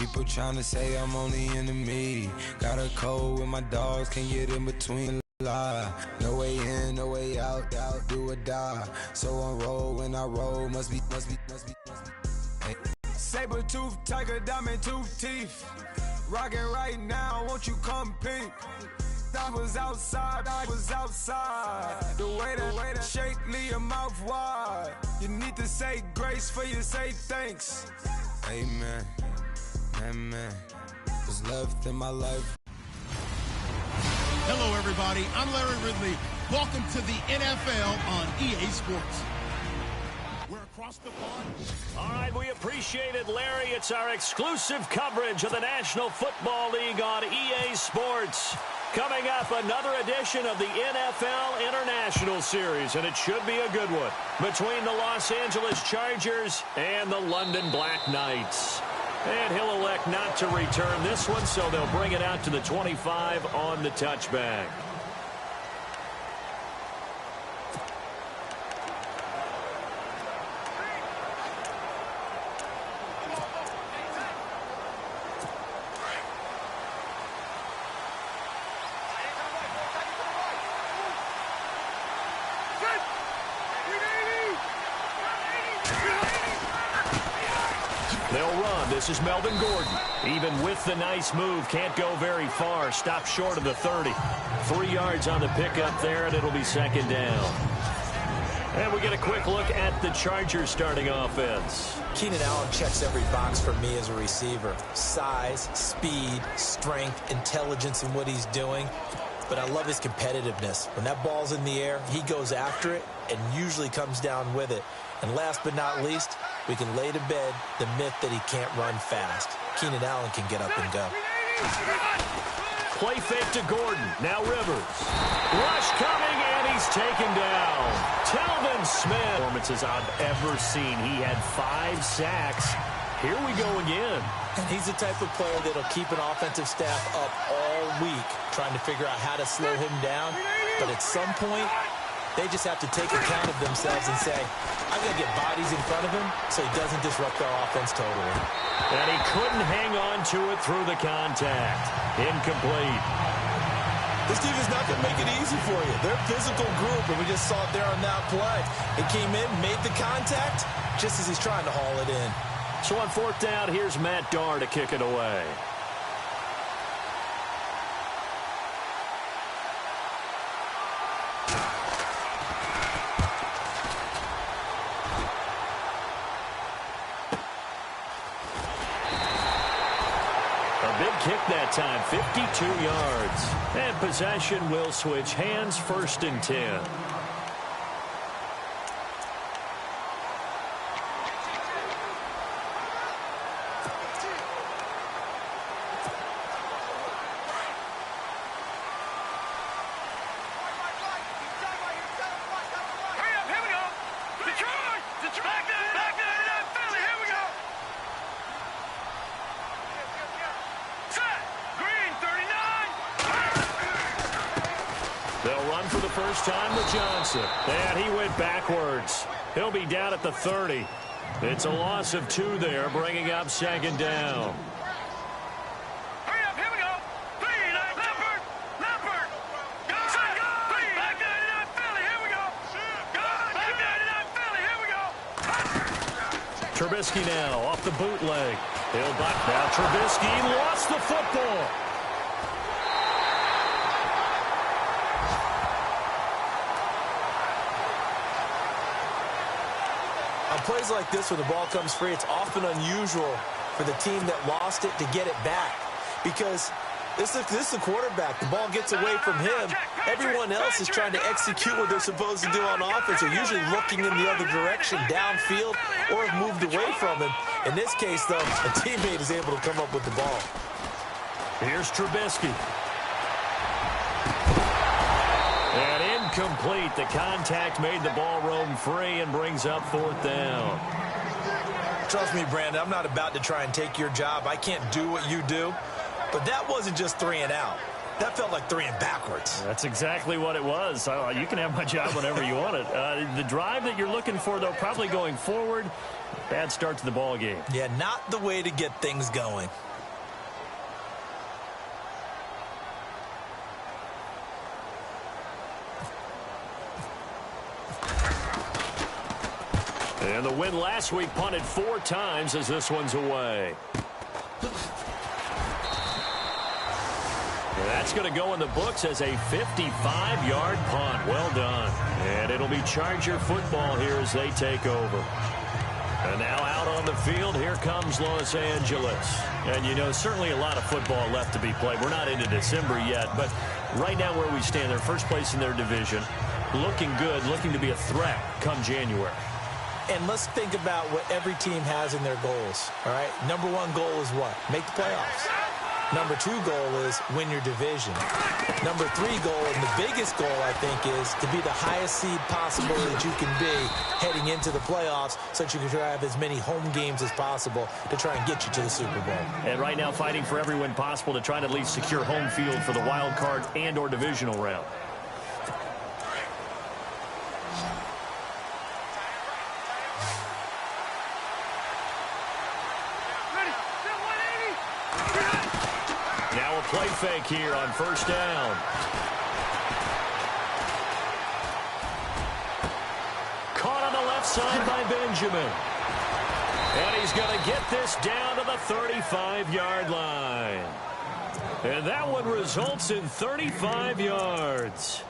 People trying to say I'm only enemy. Got a code with my dogs, can't get in between. No way in, no way out, do or die. So on roll when I roll, must be. Hey. Saber tooth, tiger, diamond tooth teeth. Rockin' right now, won't you come peep? I was outside. The way that shake, leave your mouth wide. You need to say grace for you say thanks. Amen, amen. What's left in my life. Hello, everybody. I'm Larry Ridley. Welcome to the NFL on EA Sports. We're across the pond. All right, we appreciate it, Larry. It's our exclusive coverage of the National Football League on EA Sports. Coming up, another edition of the NFL International Series, and it should be a good one, between the Los Angeles Chargers and the London Black Knights. And he'll elect not to return this one, so they'll bring it out to the 25 on the touchback. This is Melvin Gordon. Even with the nice move, can't go very far. Stopped short of the 30. 3 yards on the pickup there, and it'll be second down. And we get a quick look at the Chargers starting offense. Keenan Allen checks every box for me as a receiver. Size, speed, strength, intelligence in what he's doing. But I love his competitiveness. When that ball's in the air, he goes after it and usually comes down with it. And last but not least, we can lay to bed the myth that he can't run fast. Keenan Allen can get up and go. Play fake to Gordon. Now Rivers. Rush coming, and he's taken down. Telvin Smith. Performances I've ever seen. He had 5 sacks. Here we go again. And he's the type of player that'll keep an offensive staff up all week, trying to figure out how to slow him down. But at some point, they just have to take account of themselves and say, I've got to get bodies in front of him so he doesn't disrupt our offense totally. And he couldn't hang on to it through the contact. Incomplete. This team is not going to make it easy for you. They're a physical group, and we just saw it there on that play. He came in, made the contact, just as he's trying to haul it in. So on 4th down, here's Matt Darr to kick it away. Kick that time, 52 yards. And possession will switch hands, 1st and 10. Time with Johnson. And he went backwards. He'll be down at the 30. It's a loss of 2 there, bringing up 2nd down. Hurry up, here we go. Leopard. Go. Back 99 Philly, here we go. Back 99 Philly, here we go. Trubisky now off the bootleg. He'll buck now. Trubisky lost the football. Plays like this when the ball comes free, it's often unusual for the team that lost it to get it back. Because this is the quarterback. The ball gets away from him. Everyone else is trying to execute what they're supposed to do on offense. They're usually looking in the other direction, downfield, or have moved away from him. In this case, though, a teammate is able to come up with the ball. Here's Trubisky. And incomplete. The contact made the ball roam free and brings up 4th down. Trust me, Brandon, I'm not about to try and take your job. I can't do what you do. But that wasn't just 3 and out. That felt like 3 and backwards. That's exactly what it was. You can have my job whenever you want it. The drive that you're looking for, though, probably going forward. Bad start to the ball game. Yeah, not the way to get things going. And the win last week punted 4 times as this one's away. And that's going to go in the books as a 55-yard punt. Well done. And it'll be Charger football here as they take over. And now out on the field, here comes Los Angeles. And, you know, certainly a lot of football left to be played. We're not into December yet, but right now where we stand, they're first place in their division. Looking good, looking to be a threat come January. And let's think about what every team has in their goals, all right? Number 1 goal is what? Make the playoffs. Number 2 goal is win your division. Number 3 goal, and the biggest goal, I think, is to be the highest seed possible that you can be heading into the playoffs so that you can try to have as many home games as possible to try and get you to the Super Bowl. And right now fighting for every win possible to try to at least secure home field for the wild card and or divisional round. Play fake here on first down. Caught on the left side by Benjamin. And he's going to get this down to the 35-yard line. And that one results in 35 yards.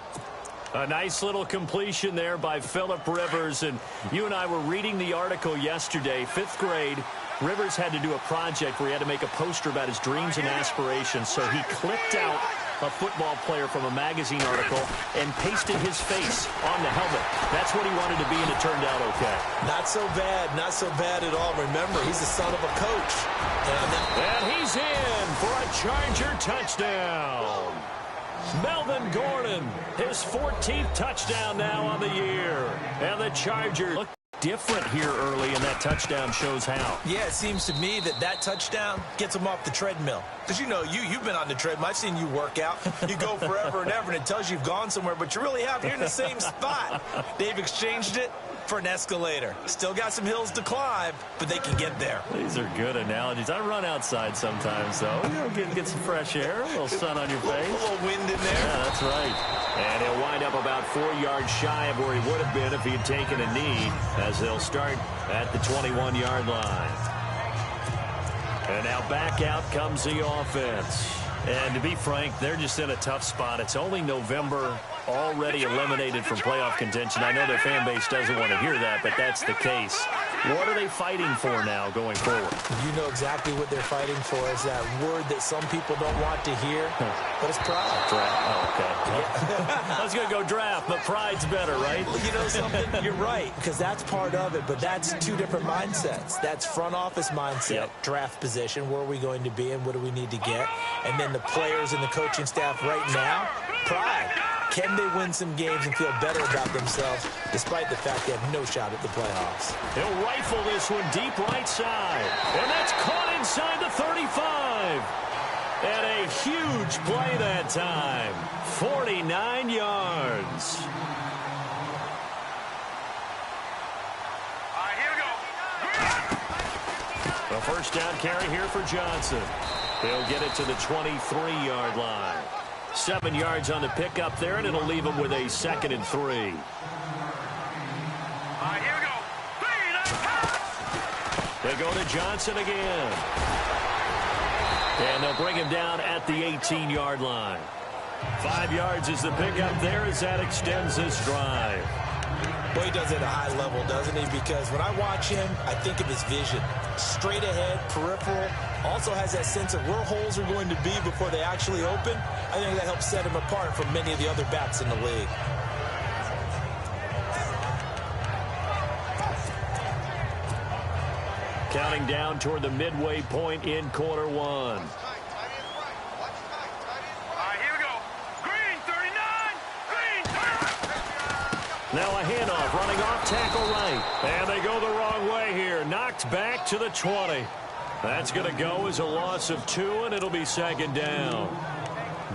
A nice little completion there by Phillip Rivers. And you and I were reading the article yesterday, 5th grade. Rivers had to do a project where he had to make a poster about his dreams and aspirations, so he clipped out a football player from a magazine article and pasted his face on the helmet. That's what he wanted to be, and it turned out okay. Not so bad at all. Remember, he's the son of a coach. And he's in for a Charger touchdown. Melvin Gordon, his 14th touchdown now on the year. And the Chargers look different here early, and that touchdown shows how. Yeah, it seems to me that touchdown gets them off the treadmill. Because, you know, you've been on the treadmill. I've seen you work out. You go forever and ever, and it tells you you've gone somewhere, but you really have. You're in the same spot. They've exchanged it for an escalator. Still got some hills to climb, but they can get there. These are good analogies. I run outside sometimes, though. You know, get some fresh air, a little sun on your face. A little wind in there. Yeah, that's right. And he'll wind up about 4 yards shy of where he would have been if he had taken a knee, as they'll start at the 21-yard line. And now back out comes the offense. And to be frank, they're just in a tough spot. It's only November, already eliminated from playoff contention. I know their fan base doesn't want to hear that, but that's the case. What are they fighting for now going forward? You know exactly what they're fighting for. Is that word that some people don't want to hear, but it's pride. Draft. Oh, okay. Yeah. I was going to go draft, but pride's better, right? Well, you know something? You're right, because that's part of it, but that's 2 different mindsets. That's front office mindset, draft position, where are we going to be and what do we need to get? And then the players and the coaching staff right now, pride. Can they win some games and feel better about themselves despite the fact they have no shot at the playoffs? He'll rifle this one deep right side. And that's caught inside the 35. And a huge play that time. 49 yards. All right, here we go. A first down carry here for Johnson. He'll get it to the 23-yard line. 7 yards on the pickup there, and it'll leave him with a 2nd and 3. All right, here we go. They go to Johnson again. And they'll bring him down at the 18-yard line. 5 yards is the pickup there as that extends this drive. Well, he does it at a high level, doesn't he? Because when I watch him, I think of his vision. Straight ahead, peripheral. Also has that sense of where holes are going to be before they actually open. I think that helps set him apart from many of the other backs in the league. Counting down toward the midway point in quarter 1. All right, here we go. Green, 39. Green, 39. Now a handoff, running off tackle right. And they go the wrong way here. Knocked back to the 20. That's going to go as a loss of 2, and it'll be 2nd down.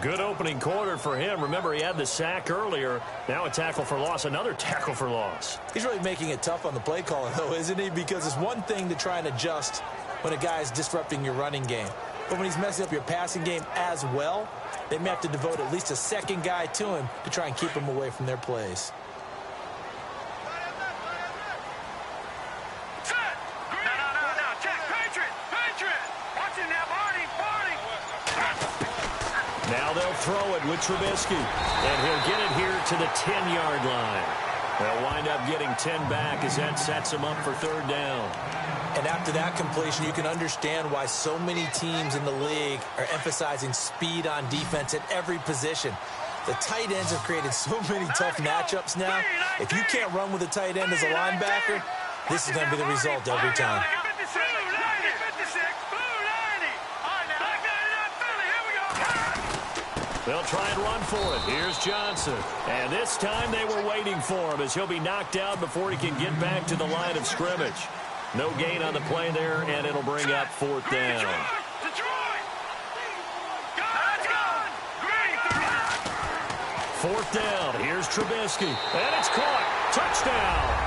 Good opening quarter for him. Remember, he had the sack earlier. Now a tackle for loss, another tackle for loss. He's really making it tough on the play caller, though, isn't he? Because it's one thing to try and adjust when a guy is disrupting your running game. But when he's messing up your passing game as well, they may have to devote at least a second guy to him to try and keep him away from their plays. Now they'll throw it with Trubisky. And he'll get it here to the 10-yard line. They'll wind up getting 10 back as that sets them up for third down. And after that completion, you can understand why so many teams in the league are emphasizing speed on defense at every position. The tight ends have created so many tough matchups now. If you can't run with a tight end as a linebacker, this is going to be the result every time. They'll try and run for it. Here's Johnson. And this time they were waiting for him as he'll be knocked down before he can get back to the line of scrimmage. No gain on the play there, and it'll bring up fourth down. Fourth down. Here's Trubisky. And it's caught. Touchdown.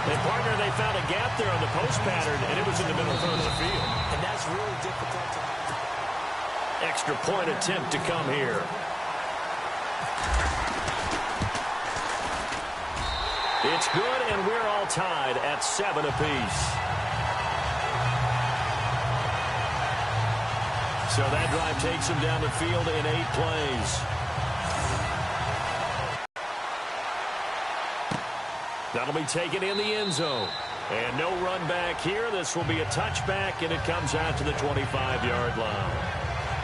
And, partner, they found a gap there on the post pattern, and it was in the middle third of the field. And that's really difficult to... Extra point attempt to come here. It's good, and we're all tied at 7 apiece. So that drive takes them down the field in 8 plays. That'll be taken in the end zone. And no run back here. This will be a touchback, and it comes out to the 25-yard line.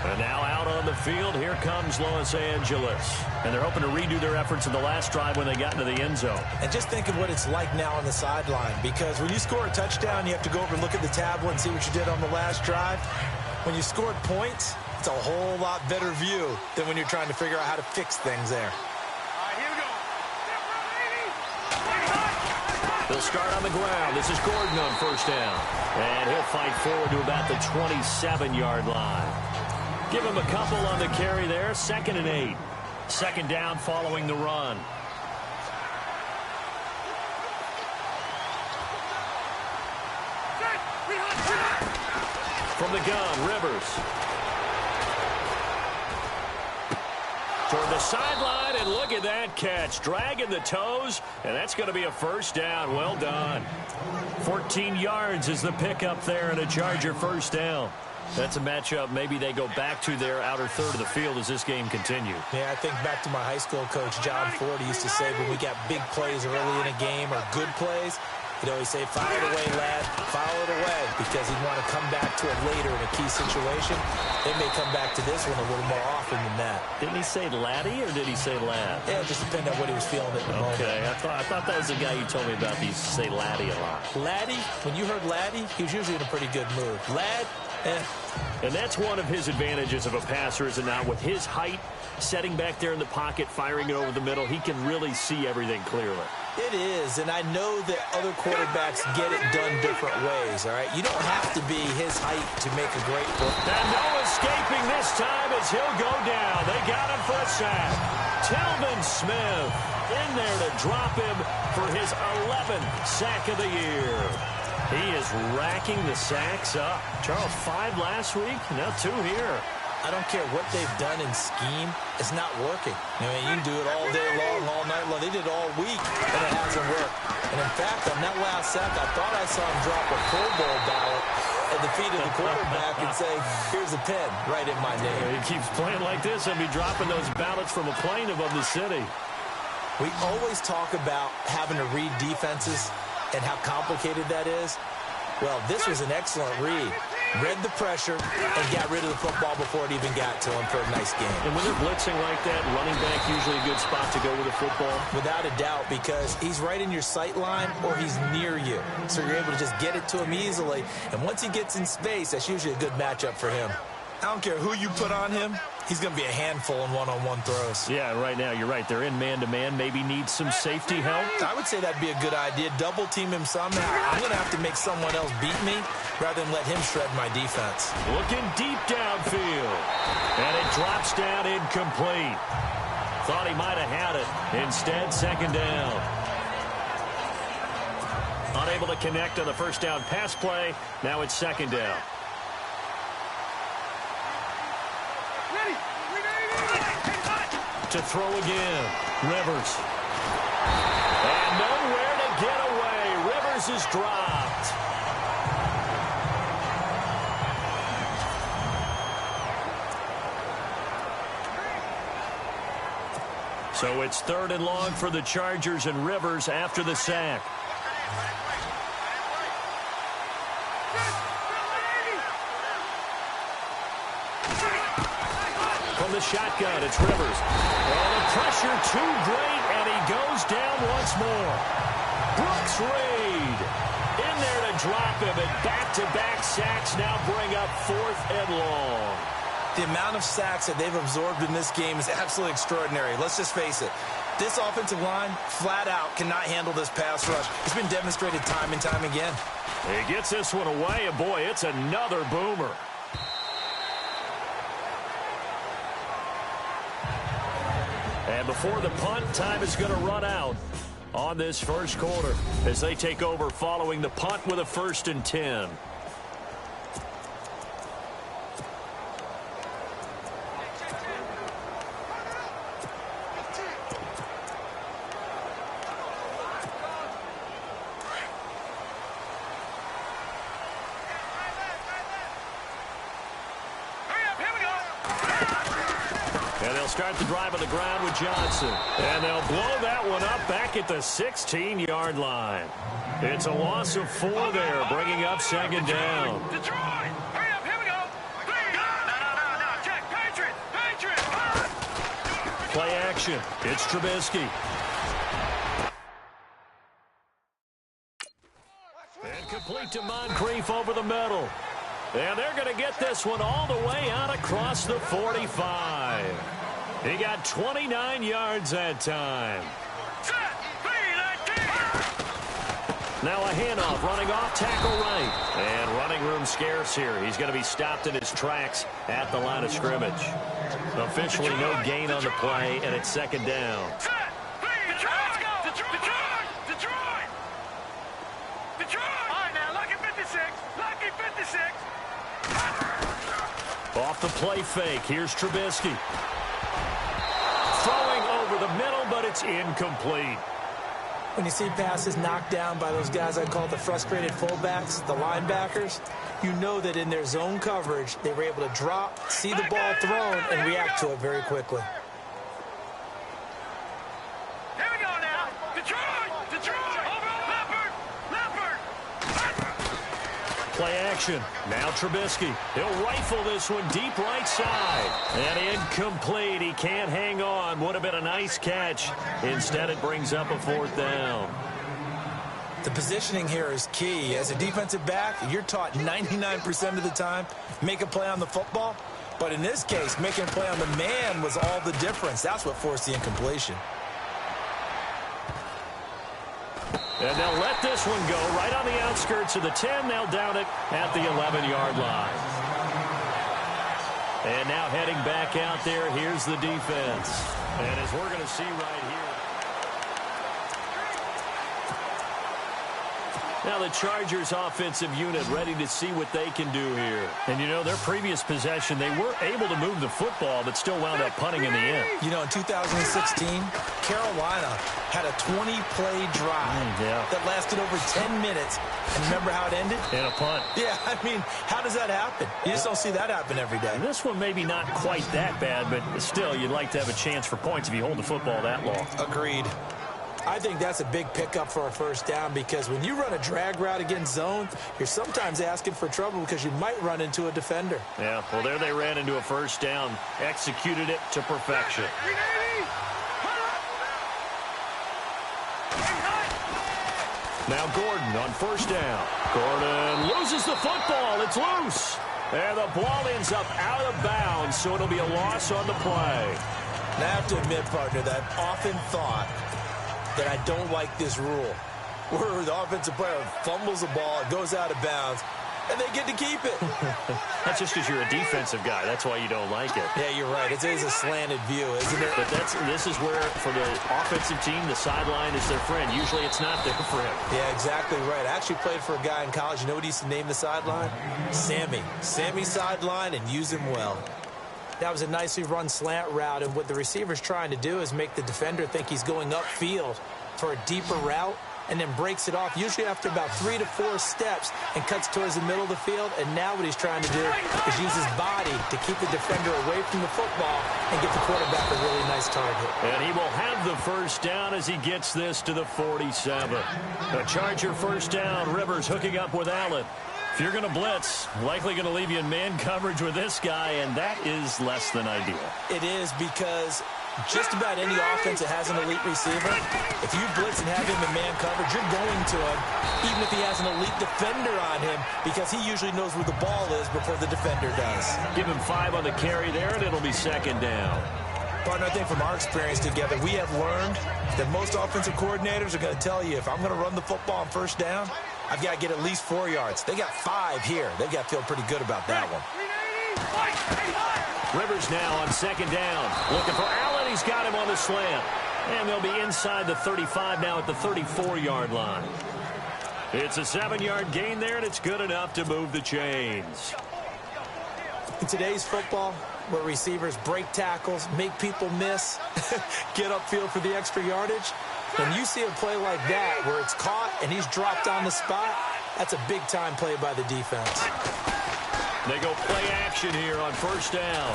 And now out on the field, here comes Los Angeles. And they're hoping to redo their efforts in the last drive when they got into the end zone. And just think of what it's like now on the sideline, because when you score a touchdown, you have to go over and look at the tablet and see what you did on the last drive. When you scored points, it's a whole lot better view than when you're trying to figure out how to fix things there. They'll start on the ground. This is Gordon on first down. And he'll fight forward to about the 27-yard line. Give him a couple on the carry there. 2nd and 8. Second down following the run. From the gun, Rivers. Toward the sideline, and look at that catch. Dragging the toes, and that's going to be a first down. Well done. 14 yards is the pickup there, and a Charger first down. That's a matchup maybe they go back to their outer third of the field as this game continues. Yeah, I think back to my high school coach, John Ford. He used to say when we got big plays early in a game or good plays, he'd always say, fire it away, lad, fire it away, because he'd want to come back to it later in a key situation. They may come back to this one a little more often than that. Didn't he say laddie or did he say lad? Yeah, it just depended on what he was feeling at the moment. Okay, I thought that was the guy you told me about. He used to say laddie a lot. Laddie, when you heard laddie, he was usually in a pretty good mood. Lad, And that's one of his advantages of a passer, is it not? With his height, setting back there in the pocket, firing it over the middle, he can really see everything clearly. It is, and I know that other quarterbacks get it done different ways, all right? You don't have to be his height to make a great play. And no escaping this time as he'll go down. They got him for a sack. Telvin Smith in there to drop him for his 11th sack of the year. He is racking the sacks up. Charles, 5 last week, now 2 here. I don't care what they've done in scheme. It's not working. I mean, you can do it all day long, all night long. They did it all week, and it hasn't worked. And, in fact, on that last sack, I thought I saw him drop a Pro Bowl ballot at the feet of the quarterback and say, here's a pen, right in my name. He keeps playing like this. He'll be dropping those ballots from a plane above the city. We always talk about having to read defenses and how complicated that is. Well, this was an excellent read. Read the pressure and got rid of the football before it even got to him for a nice game. And when they're blitzing like that, running back usually a good spot to go with the football? Without a doubt, because he's right in your sight line or he's near you. So you're able to just get it to him easily. And once he gets in space, that's usually a good matchup for him. I don't care who you put on him, he's going to be a handful in one-on-one throws. Yeah, right now, you're right. They're in man-to-man. Maybe need some safety help. I would say that'd be a good idea. Double team him somehow. I'm going to have to make someone else beat me rather than let him shred my defense. Looking deep downfield. And it drops down incomplete. Thought he might have had it. Instead, second down. Unable to connect on the first down pass play. Now it's second down. To throw again, Rivers. And nowhere to get away. Rivers is dropped. So it's 3rd and long for the Chargers, and Rivers after the sack. From the shotgun, it's Rivers. Oh, the pressure too great, and he goes down once more. Brooks Reed in there to drop him, and back-to-back sacks now bring up 4th and long. The amount of sacks that they've absorbed in this game is absolutely extraordinary. Let's just face it. This offensive line, flat out, cannot handle this pass rush. It's been demonstrated time and time again. He gets this one away, and boy, it's another boomer. And before the punt, time is going to run out on this first quarter as they take over following the punt with a 1st and 10. Start the drive on the ground with Johnson. And they'll blow that one up back at the 16-yard line. It's a loss of 4 there, bringing up 2nd down. Detroit! Hurry up, here we go! No, check, Patriot! Play action. It's Trubisky. And complete to Moncrief over the middle. And they're going to get this one all the way out across the 45. He got 29 yards that time. Now a handoff, running off tackle right. And running room scarce here. He's going to be stopped in his tracks at the line of scrimmage. Officially no gain on the play, and it's 2nd down. Detroit! All right, now, lucky 56. Off the play fake, here's Trubisky. Throwing over the middle, but it's incomplete. When you see passes knocked down by those guys I call the frustrated fullbacks, the linebackers, you know that in their zone coverage, they were able to drop, see the ball thrown, and react to it very quickly. Here we go now. Detroit! Leopard! Play action. Now Trubisky. He'll rifle this one deep right side. And incomplete. He can't hang on. Would have been a nice catch. Instead, it brings up a 4th down. The positioning here is key. As a defensive back, you're taught 99% of the time, make a play on the football. But in this case, making a play on the man was all the difference. That's what forced the incompletion. And they'll let this one go right on the outskirts of the 10. They'll down it at the 11-yard line. And now heading back out there, here's the defense. And as we're going to see right here. Now the Chargers offensive unit ready to see what they can do here. And, you know, their previous possession, they were able to move the football, but still wound up punting in the end. You know, in 2016, Carolina had a 20-play drive that lasted over 10 minutes. And remember how it ended? In a punt. Yeah, I mean, how does that happen? You just don't see that happen every day. And this one maybe not quite that bad, but still, you'd like to have a chance for points if you hold the football that long. Agreed. I think that's a big pickup for a 1st down because when you run a drag route against zone, you're sometimes asking for trouble because you might run into a defender. Yeah, well, there they ran into a 1st down, executed it to perfection. Now Gordon on 1st down. Gordon loses the football. It's loose. And the ball ends up out of bounds, so it'll be a loss on the play. And I have to admit, partner, that I've often thought that I don't like this rule where the offensive player fumbles the ball, it goes out of bounds, and they get to keep it. That's just because you're a defensive guy. That's why you don't like it. Yeah, you're right. It is a slanted view, isn't it? But this is where, for the offensive team, the sideline is their friend. Usually it's not there for him. Yeah, exactly right. I actually played for a guy in college. You know what he used to name the sideline? Sammy. Sammy sideline, and use him well. That was a nicely run slant route, and what the receiver's trying to do is make the defender think he's going upfield for a deeper route, and then breaks it off, usually after about 3 to 4 steps, and cuts towards the middle of the field. And now what he's trying to do is use his body to keep the defender away from the football and get the quarterback a really nice target. And he will have the first down as he gets this to the 47. A Charger first down. Rivers hooking up with Allen. If you're going to blitz, likely going to leave you in man coverage with this guy, and that is less than ideal. It is, because just about any offense that has an elite receiver, if you blitz and have him in man coverage, you're going to him, even if he has an elite defender on him, because he usually knows where the ball is before the defender does. Give him 5 on the carry there, and it'll be second down. Partner, I think from our experience together, we have learned that most offensive coordinators are going to tell you, if I'm going to run the football on first down, I've got to get at least 4 yards. They got 5 here. They've got to feel pretty good about that one. Rivers now on second down. Looking for Allen. He's got him on the slant. And they'll be inside the 35 now at the 34-yard line. It's a 7-yard gain there, and it's good enough to move the chains. In today's football, where receivers break tackles, make people miss, get upfield for the extra yardage, when you see a play like that where it's caught and he's dropped on the spot, that's a big-time play by the defense. They go play action here on first down.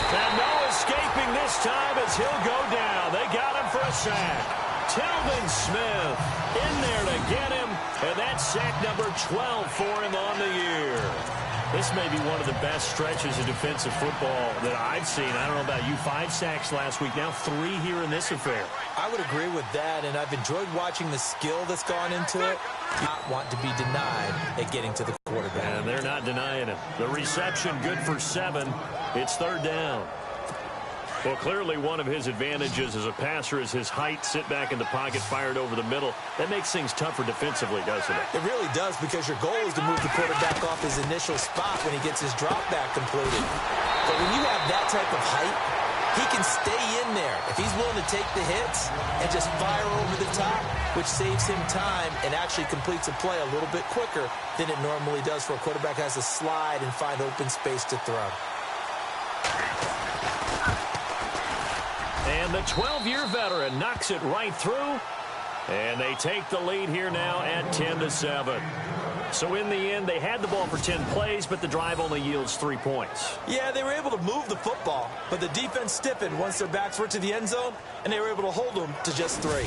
And no escaping this time as he'll go down. They got him for a sack. Telvin Smith in there to get him, and that's sack number 12 for him on the year. This may be one of the best stretches of defensive football that I've seen. I don't know about you. 5 sacks last week, now 3 here in this affair. I would agree with that, and I've enjoyed watching the skill that's gone into it. Not want to be denied at getting to the quarterback. And they're not denying it. The reception good for 7. It's third down. Well, clearly one of his advantages as a passer is his height. Sit back in the pocket, fired over the middle. That makes things tougher defensively, doesn't it? It really does, because your goal is to move the quarterback off his initial spot when he gets his drop back completed. But when you have that type of height, he can stay in there if he's willing to take the hits and just fire over the top, which saves him time and actually completes a play a little bit quicker than it normally does for a quarterback has to slide and find open space to throw. And the 12-year veteran knocks it right through. And they take the lead here now at 10-7. So in the end, they had the ball for 10 plays, but the drive only yields 3 points. Yeah, they were able to move the football, but the defense stiffened once their backs were to the end zone, and they were able to hold them to just 3.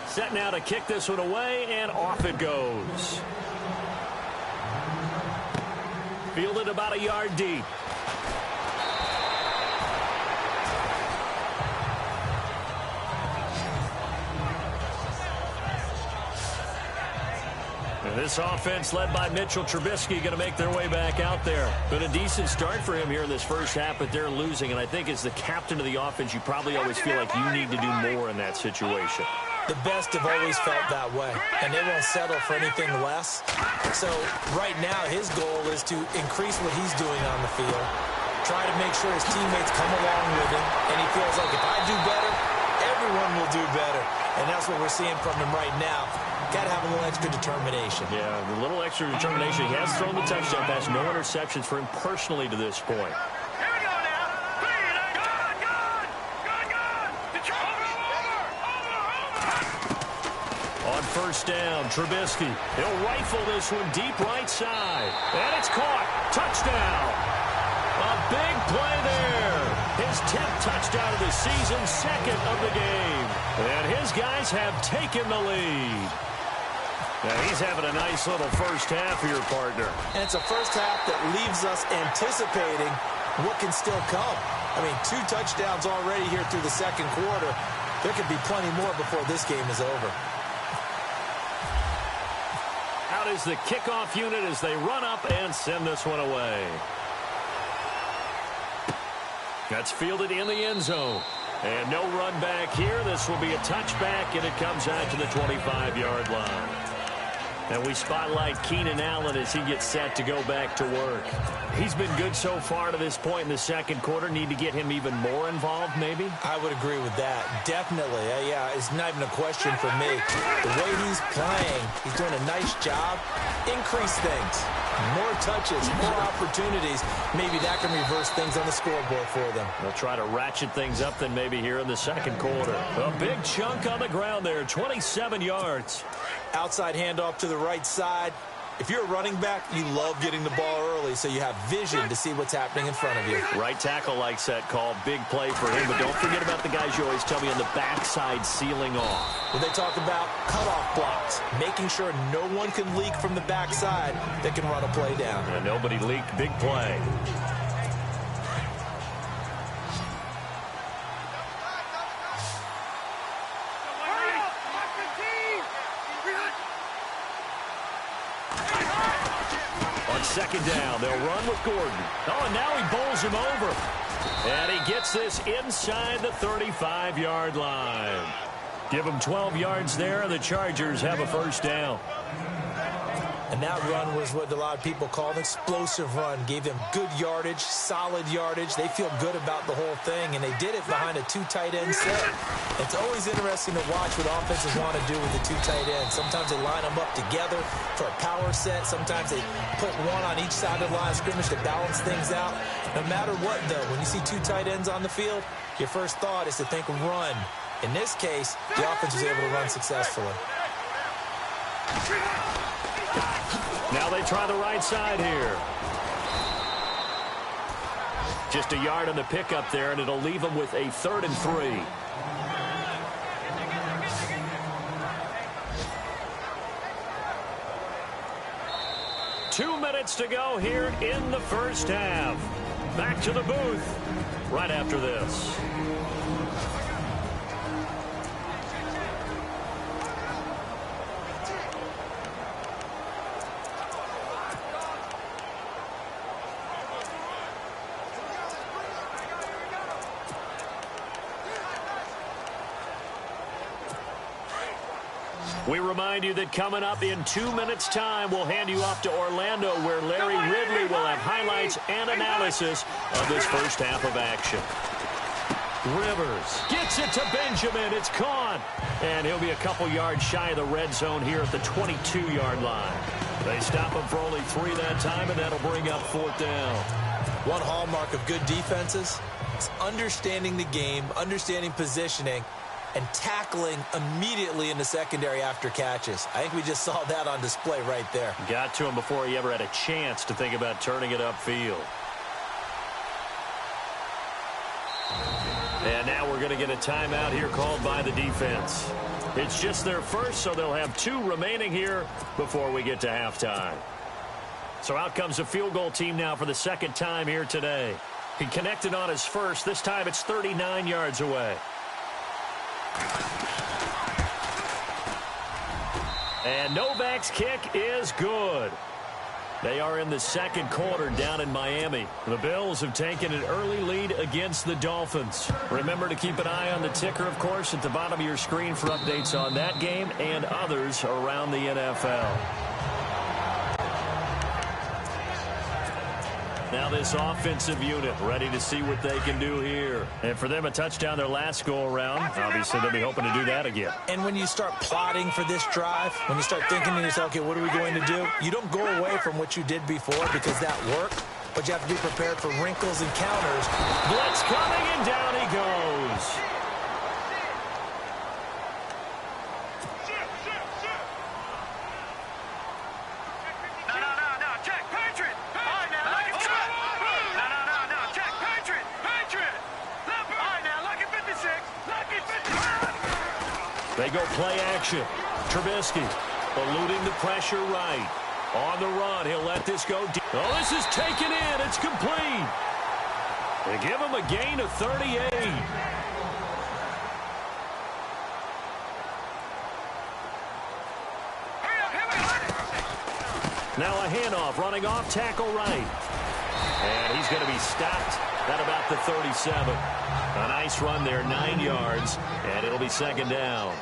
Set now to kick this one away, and off it goes. Fielded about a yard deep. And this offense led by Mitchell Trubisky going to make their way back out there. Been a decent start for him here in this first half, but they're losing. And I think as the captain of the offense, you probably always feel like you need to do more in that situation. The best have always felt that way, and they won't settle for anything less. So right now, his goal is to increase what he's doing on the field, try to make sure his teammates come along with him, and he feels like if I do better, everyone will do better. And that's what we're seeing from him right now. Got to have a little extra determination. Yeah, a little extra determination. He has thrown the touchdown pass. No interceptions for him personally to this point. Here we go now. On first down, Trubisky. He'll rifle this one deep right side. And it's caught. Touchdown. A big play there. His 10th touchdown of the season, 2nd of the game. And his guys have taken the lead. Now he's having a nice little first half here, partner. And it's a first half that leaves us anticipating what can still come. I mean, 2 touchdowns already here through the second quarter. There could be plenty more before this game is over. Out is the kickoff unit as they run up and send this one away. That's fielded in the end zone. And no run back here. This will be a touchback, and it comes out to the 25-yard line. And we spotlight Keenan Allen as he gets set to go back to work. He's been good so far to this point in the second quarter. Need to get him even more involved, maybe? I would agree with that. Definitely. Yeah, it's not even a question for me. The way he's playing, he's doing a nice job. Increase things. More touches, more opportunities. Maybe that can reverse things on the scoreboard for them. They'll try to ratchet things up then maybe here in the second quarter. A big chunk on the ground there, 27 yards. Outside handoff to the right side. If you're a running back, you love getting the ball early so you have vision to see what's happening in front of you. Right tackle likes that call. Big play for him, but don't forget about the guys you always tell me on the backside sealing off. When they talk about cutoff blocks, making sure no one can leak from the backside that can run a play down. And nobody leaked. Big play. Second down, they'll run with Gordon. Oh, and now he bowls him over. And he gets this inside the 35-yard line. Give him 12 yards there, and the Chargers have a first down. And that run was what a lot of people call an explosive run. Gave them good yardage, solid yardage. They feel good about the whole thing, and they did it behind a two tight end set. It's always interesting to watch what offenses want to do with the two tight ends. Sometimes they line them up together for a power set. Sometimes they put one on each side of the line of scrimmage to balance things out. No matter what, though, when you see two tight ends on the field, your first thought is to think run. In this case, the offense was able to run successfully. Now they try the right side here. Just a yard on the pickup there, and it'll leave them with a 3rd and 3. Two minutes to go here in the first half. Back to the booth right after this. We remind you that coming up in 2 minutes' time, we'll hand you off to Orlando, where Larry Ridley will have highlights and analysis of this first half of action. Rivers gets it to Benjamin. It's caught. And he'll be a couple yards shy of the red zone here at the 22-yard line. They stop him for only 3 that time, and that'll bring up 4th down. One hallmark of good defenses is understanding the game, understanding positioning, and tackling immediately in the secondary after catches. I think we just saw that on display right there. Got to him before he ever had a chance to think about turning it upfield. And now we're going to get a timeout here called by the defense. It's just their first, so they'll have 2 remaining here before we get to halftime. So out comes the field goal team now for the second time here today. He connected on his first. This time it's 39 yards away. And Novak's kick is good. They are in the second quarter down in Miami. The Bills have taken an early lead against the Dolphins. Remember to keep an eye on the ticker, of course, at the bottom of your screen for updates on that game and others around the NFL. Now this offensive unit ready to see what they can do here. And for them, a touchdown their last go-around. Obviously, they'll be hoping to do that again. And when you start plotting for this drive, when you start thinking to yourself, okay, what are we going to do? You don't go away from what you did before because that worked, but you have to be prepared for wrinkles and counters. Blitz coming, and down he goes. They go play action. Trubisky eluding the pressure right. On the run, he'll let this go deep. Oh, this is taken in. It's complete. They give him a gain of 38. Now a handoff, running off tackle right. And he's going to be stopped at about the 37. A nice run there, 9 yards, and it'll be second down.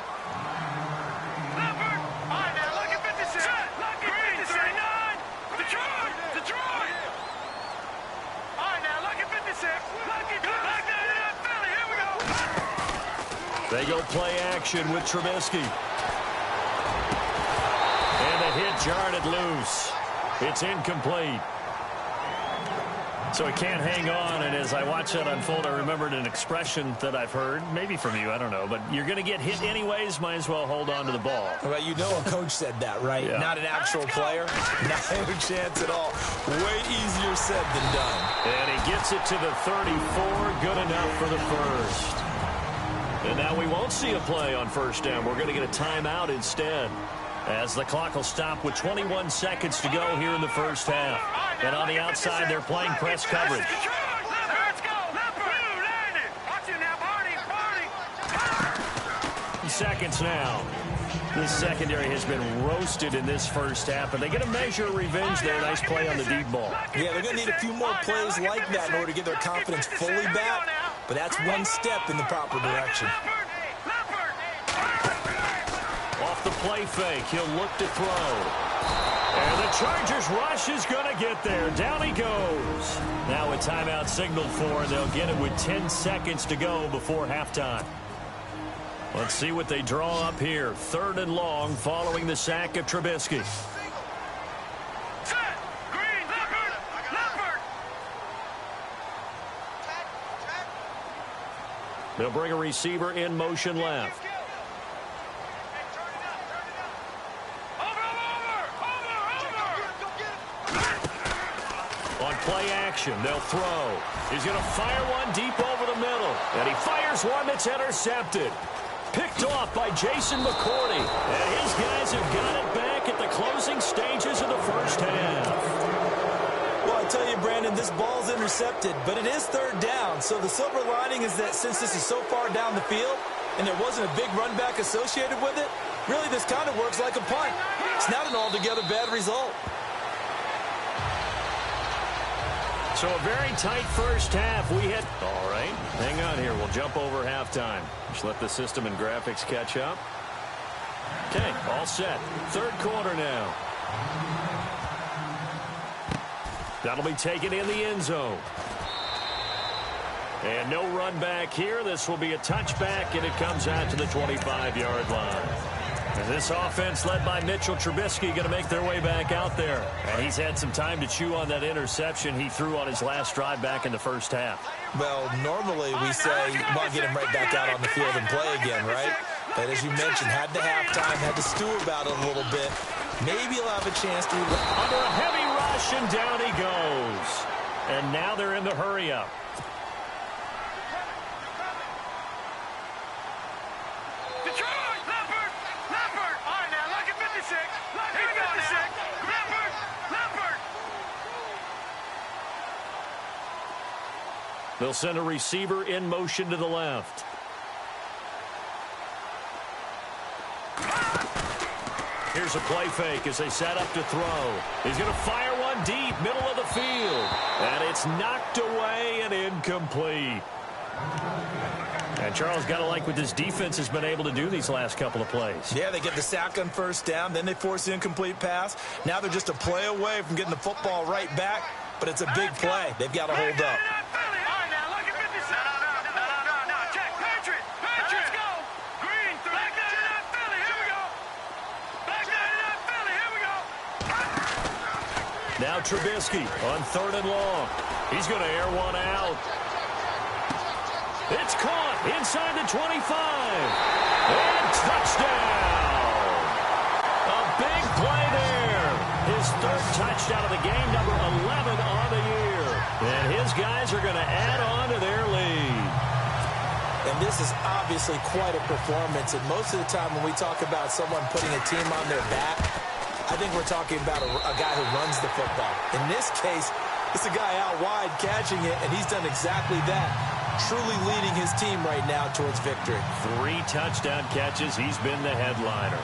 They go play action with Trubisky. And the hit jarred it loose. It's incomplete. So he can't hang on, and as I watch that unfold, I remembered an expression that I've heard, maybe from you, I don't know, but you're going to get hit anyways, might as well hold on to the ball. Well, you know a coach said that, right? Yeah. Not an actual player. Not a chance at all. Way easier said than done. And he gets it to the 34, good enough for the first. And now we won't see a play on first down. We're going to get a timeout instead, as the clock will stop with 21 seconds to go here in the first half. And on the outside, they're playing press coverage. Seconds now. This secondary has been roasted in this first half, and they get a measure of revenge there. Nice play on the deep ball. Yeah, they're going to need a few more plays like that in order to get their confidence fully back, but that's one step in the proper direction. Off the play fake, he'll look to throw. And the Chargers rush is going to get there. Down he goes. Now a timeout signaled for, and they'll get it with 10 seconds to go before halftime. Let's see what they draw up here. 3rd and long following the sack of Trubisky. They'll bring a receiver in motion left. On play action, they'll throw. He's going to fire one deep over the middle. And he fires one that's intercepted. Picked off by Jason McCourty. And his guys have got it back at the closing stages of the first half. Well, I tell you, Brandon, this ball's intercepted, but it is 3rd down. So the silver lining is that since this is so far down the field and there wasn't a big run back associated with it, really this kind of works like a punt. It's not an altogether bad result. So a very tight first half. We hit. All right, hang on here. We'll jump over halftime. Just let the system and graphics catch up. Okay, all set. 3rd quarter now. That'll be taken in the end zone. And no run back here. This will be a touchback, and it comes out to the 25-yard line. And this offense led by Mitchell Trubisky going to make their way back out there. And he's had some time to chew on that interception he threw on his last drive back in the first half. Well, normally we say, well, get him right back out on the field and play again, right? But as you mentioned, had the halftime, had to stew about it a little bit. Maybe he'll have a chance to... Under a heavy rush, and down he goes. And now they're in the hurry-up. They'll send a receiver in motion to the left. Here's a play fake as they set up to throw. He's going to fire one deep, middle of the field. And it's knocked away and incomplete. And Charles, got to like what this defense has been able to do these last couple of plays. Yeah, they get the sack on first down, then they force the incomplete pass. Now they're just a play away from getting the football right back, but it's a big play. They've got to hold up. Now Trubisky on 3rd and long. He's going to air one out. It's caught inside the 25. And touchdown. A big play there. His 3rd touchdown of the game, number 11 on the year. And his guys are going to add on to their lead. And this is obviously quite a performance. And most of the time when we talk about someone putting a team on their back, I think we're talking about a guy who runs the football. In this case, it's a guy out wide catching it, and he's done exactly that, truly leading his team right now towards victory. 3 touchdown catches. He's been the headliner.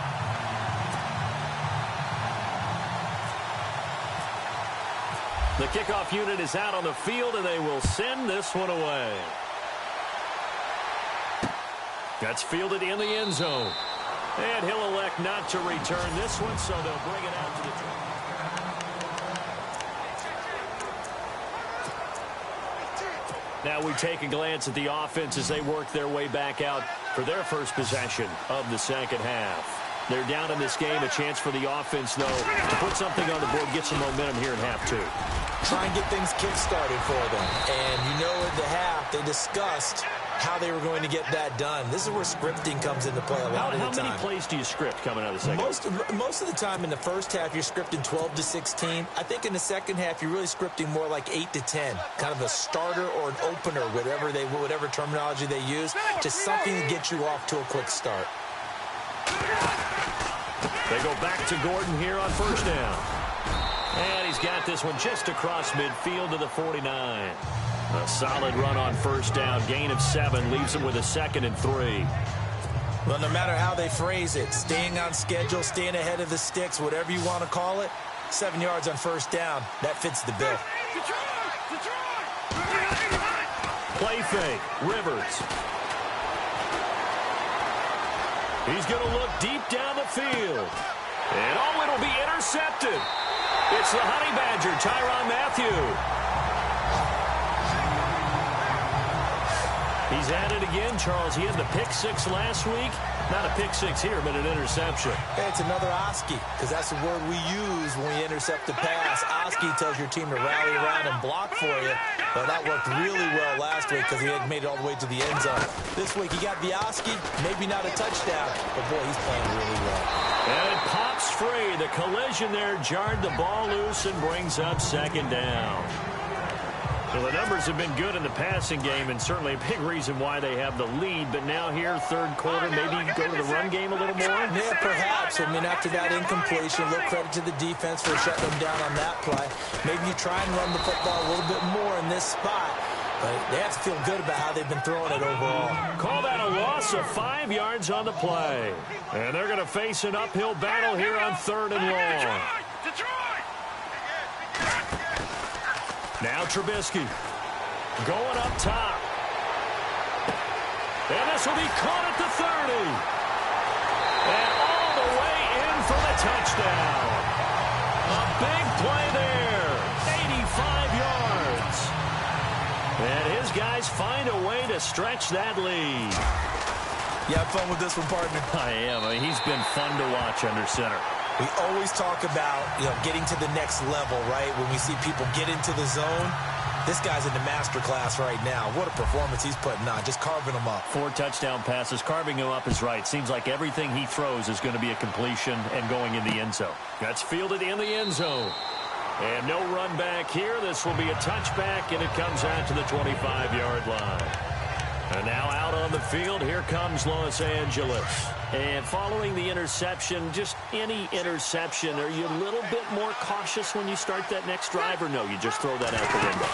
The kickoff unit is out on the field, and they will send this one away. That's fielded in the end zone. And he'll elect not to return this one, so they'll bring it out to the... Now we take a glance at the offense as they work their way back out for their first possession of the second half. They're down in this game. A chance for the offense, though, to put something on the board, get some momentum here in half two. Try and get things kick-started for them. And you know at the half, they discussed how they were going to get that done. This is where scripting comes into play a lot of the time. How many plays do you script coming out of the second half? Most of the time in the first half, you're scripting 12 to 16. I think in the second half, you're really scripting more like 8 to 10. Kind of a starter or an opener, whatever terminology they use. Just something to get you off to a quick start. They go back to Gordon here on first down. And he's got this one just across midfield to the 49. A solid run on first down. Gain of 7 leaves him with a 2nd and 3. Well, no matter how they phrase it, staying on schedule, staying ahead of the sticks, whatever you want to call it, 7 yards on first down, that fits the bill. Play fake. Rivers. He's going to look deep down the field. And, it'll be intercepted. It's the Honey Badger, Tyrann Mathieu. He's at it again, Charles. He had the pick 6 last week. Not a pick 6 here, but an interception. Hey, it's another Oski, because that's the word we use when we intercept the pass. Oski tells your team to rally around and block for you. Well, that worked really well last week because he had made it all the way to the end zone. This week, he got the Oski, maybe not a touchdown, but, boy, he's playing really well. And it pops free. The collision there jarred the ball loose and brings up 2nd down. Well, the numbers have been good in the passing game, and certainly a big reason why they have the lead. But now here, third quarter, maybe go to the run game a little more? Yeah, perhaps. I mean, after that incompletion, a little credit to the defense for shutting them down on that play. Maybe you try and run the football a little bit more in this spot. But they have to feel good about how they've been throwing it overall. Call that a loss of 5 yards on the play. And they're going to face an uphill battle here on 3rd and long. Now Trubisky going up top. And this will be caught at the 30. And all the way in for the touchdown. A big play there. 85 yards. And his guys find a way to stretch that lead. You have fun with this one, partner? I am. I mean, he's been fun to watch under center. We always talk about, getting to the next level, right? When we see people get into the zone, this guy's in the master class right now. What a performance he's putting on, just carving them up. 4 touchdown passes. Carving him up is right. Seems like everything he throws is going to be a completion and going in the end zone. That's fielded in the end zone. And no run back here. This will be a touchback, and it comes out to the 25-yard line. And now out on the field, here comes Los Angeles. And following the interception, just any interception, are you a little bit more cautious when you start that next drive, or no, you just throw that out the window?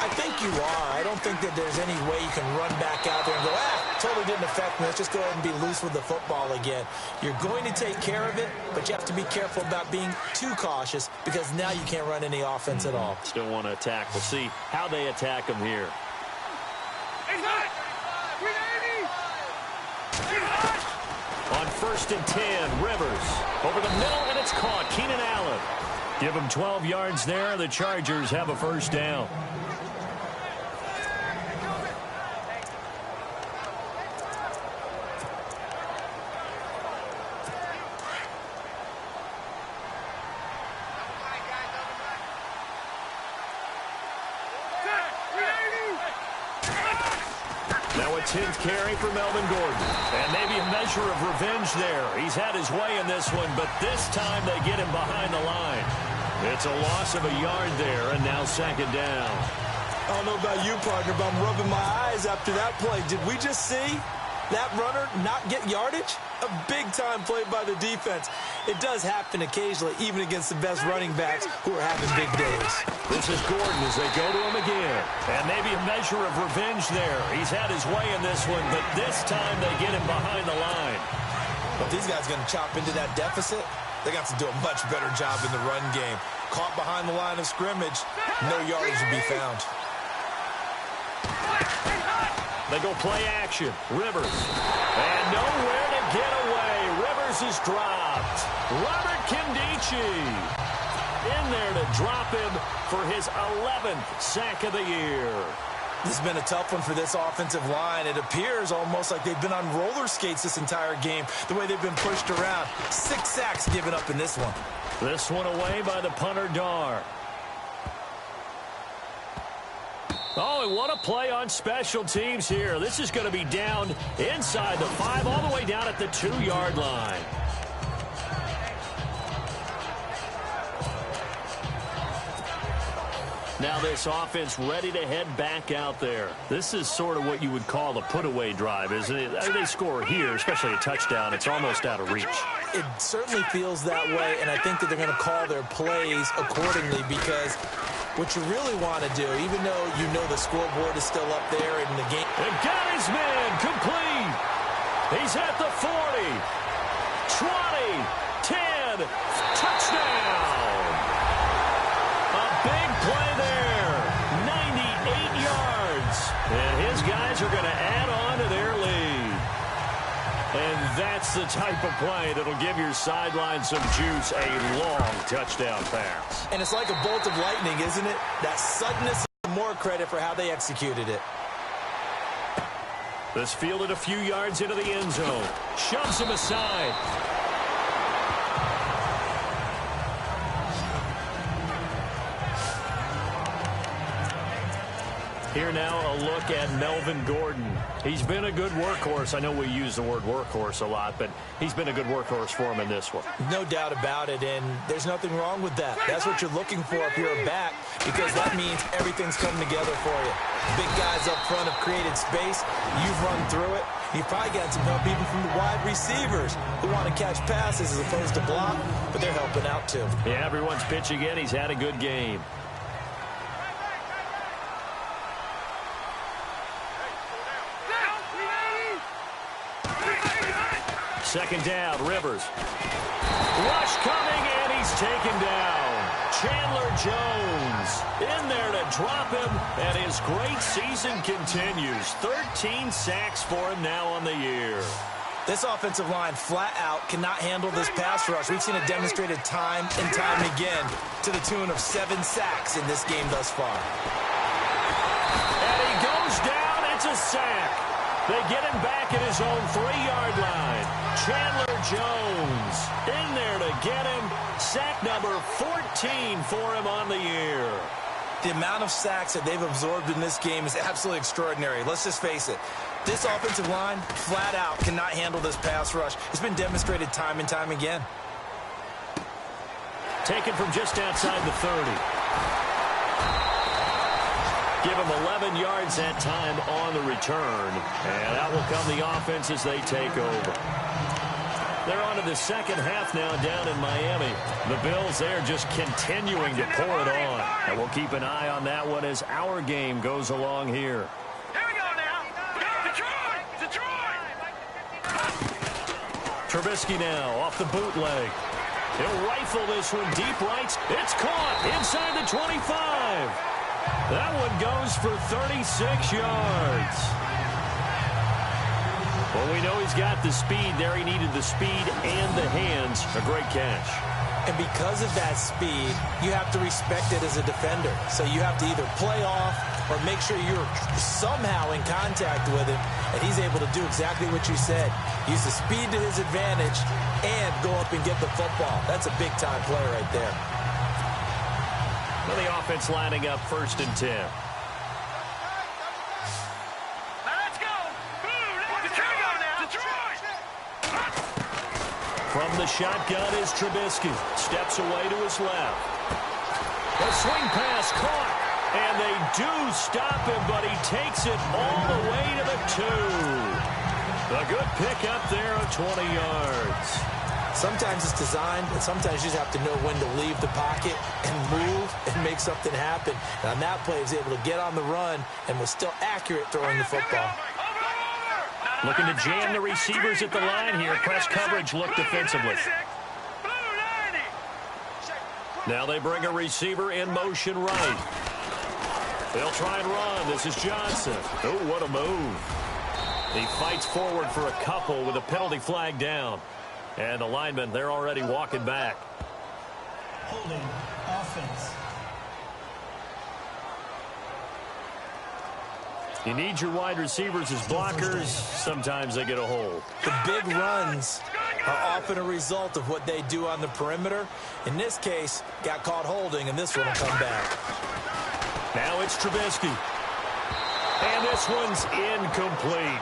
I think you are. I don't think that there's any way you can run back out there and go, totally didn't affect me. Let's just go ahead and be loose with the football again. You're going to take care of it, but you have to be careful about being too cautious because now you can't run any offense at all. Still want to attack. We'll see how they attack him here. On 1st and 10, Rivers over the middle, and it's caught. Keenan Allen. Give him 12 yards there. The Chargers have a first down. Now a 10th carry for Melvin Gordon. And maybe a measure of revenge there. He's had his way in this one, but this time they get him behind the line. It's a loss of a yard there, and now 2nd down. I don't know about you, partner, but I'm rubbing my eyes after that play. Did we just see that runner not get yardage? A big-time play by the defense. It does happen occasionally, even against the best running backs who are having big days. This is Gordon as they go to him again. And maybe a measure of revenge there. He's had his way in this one, but this time they get him behind the line. But these guys going to chop into that deficit? They got to do a much better job in the run game. Caught behind the line of scrimmage, no yardage to be found. They go play action. Rivers. And nowhere to get away. Rivers is dropped. Robert Kindici in there to drop him for his 11th sack of the year. This has been a tough one for this offensive line. It appears almost like they've been on roller skates this entire game, the way they've been pushed around. 6 sacks given up in this one. This one away by the punter, Dar. Oh, and what a play on special teams here. This is going to be down inside the 5, all the way down at the 2-yard line. Now this offense ready to head back out there. This is sort of what you would call a put-away drive, isn't it? I mean, they score here, especially a touchdown. It's almost out of reach. It certainly feels that way, and I think that they're going to call their plays accordingly, because what you really want to do, even though you know the scoreboard is still up there in the game. And got his man complete. He's at the 40, 20, 10, touchdown. A big play there, 98 yards. And his guys are going to add on to their lead. And that's the type of play that'll give your sideline some juice, a long touchdown pass. And it's like a bolt of lightning, isn't it? That suddenness and more credit for how they executed it. This fielded a few yards into the end zone. Shoves him aside. Here now a look at Melvin Gordon. He's been a good workhorse. I know we use the word workhorse a lot, but he's been a good workhorse for him in this one. No doubt about it, and there's nothing wrong with that. That's what you're looking for if you're a back, because that means everything's coming together for you. Big guys up front have created space. You've run through it. You've probably got some help even from the wide receivers who want to catch passes as opposed to block, but they're helping out too. Yeah, everyone's pitching in. He's had a good game. Second down, Rivers. Rush coming, and he's taken down. Chandler Jones in there to drop him, and his great season continues. 13 sacks for him now on the year. This offensive line flat out cannot handle this pass rush. We've seen it demonstrated time and time again to the tune of 7 sacks in this game thus far. And he goes down. It's a sack. They get him back at his own 3-yard line. Chandler Jones in there to get him. Sack number 14 for him on the year. The amount of sacks that they've absorbed in this game is absolutely extraordinary. Let's just face it. This offensive line, flat out, cannot handle this pass rush. It's been demonstrated time and time again. Taken from just outside the 30. Give him 11 yards that time on the return. And out will come the offense as they take over. They're on to the second half now down in Miami. The Bills there just continuing to pour it on. And we'll keep an eye on that one as our game goes along here. Here we go now. Detroit! Detroit! Trubisky now off the bootleg. He'll rifle this one deep right. It's caught inside the 25. That one goes for 36 yards. Well, we know he's got the speed there. He needed the speed and the hands. A great catch. And because of that speed, you have to respect it as a defender. So you have to either play off or make sure you're somehow in contact with him. And he's able to do exactly what you said. Use the speed to his advantage and go up and get the football. That's a big-time play right there. Well, the offense lining up 1st and 10. Let's go! Detroit now! Detroit! From the shotgun is Trubisky. Steps away to his left. A swing pass caught. And they do stop him, but he takes it all the way to the 2. A good pickup there of 20 yards. Sometimes it's designed, and sometimes you just have to know when to leave the pocket and move and make something happen. And on that play, he was able to get on the run and was still accurate throwing the football. Looking to jam the receivers at the line here. Press coverage look defensively. Now they bring a receiver in motion right. They'll try and run. This is Johnson. Oh, what a move. He fights forward for a couple with a penalty flag down. And the linemen, they're already walking back. Holding offense. You need your wide receivers as blockers. Sometimes they get a hold. The big runs are often a result of what they do on the perimeter. In this case, got caught holding, and this one will come back. Now it's Trubisky. And this one's incomplete.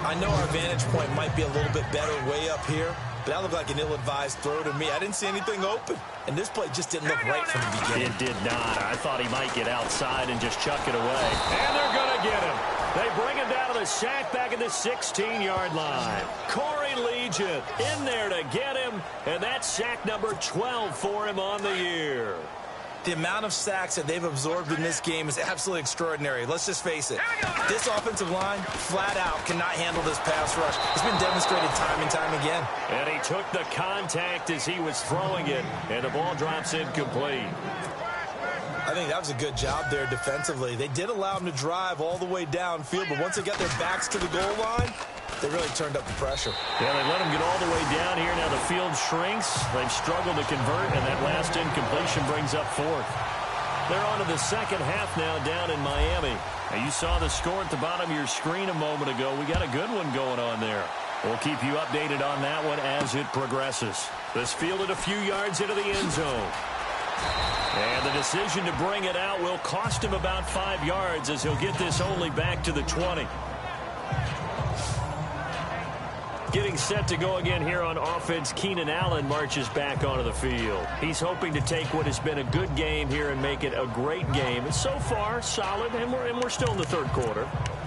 I know our vantage point might be a little bit better way up here, but that looked like an ill-advised throw to me. I didn't see anything open, and this play just didn't look right from the beginning. It did not. I thought he might get outside and just chuck it away. And they're going to get him. They bring him down to the sack back at the 16-yard line. Corey Legion in there to get him, and that's sack number 12 for him on the year. The amount of sacks that they've absorbed in this game is absolutely extraordinary. Let's just face it. This offensive line, flat out, cannot handle this pass rush. It's been demonstrated time and time again. And he took the contact as he was throwing it, and the ball drops incomplete. I think that was a good job there defensively. They did allow him to drive all the way downfield, but once they got their backs to the goal line, they really turned up the pressure. Yeah, they let him get all the way down here. Now the field shrinks. They've struggled to convert, and that last incompletion brings up fourth. They're on to the second half now down in Miami. Now, you saw the score at the bottom of your screen a moment ago. We got a good one going on there. We'll keep you updated on that one as it progresses. This fielded a few yards into the end zone. And the decision to bring it out will cost him about 5 yards as he'll get this only back to the 20. Getting set to go again here on offense, Keenan Allen marches back onto the field. He's hoping to take what has been a good game here and make it a great game. So far, solid, and we're still in the third quarter.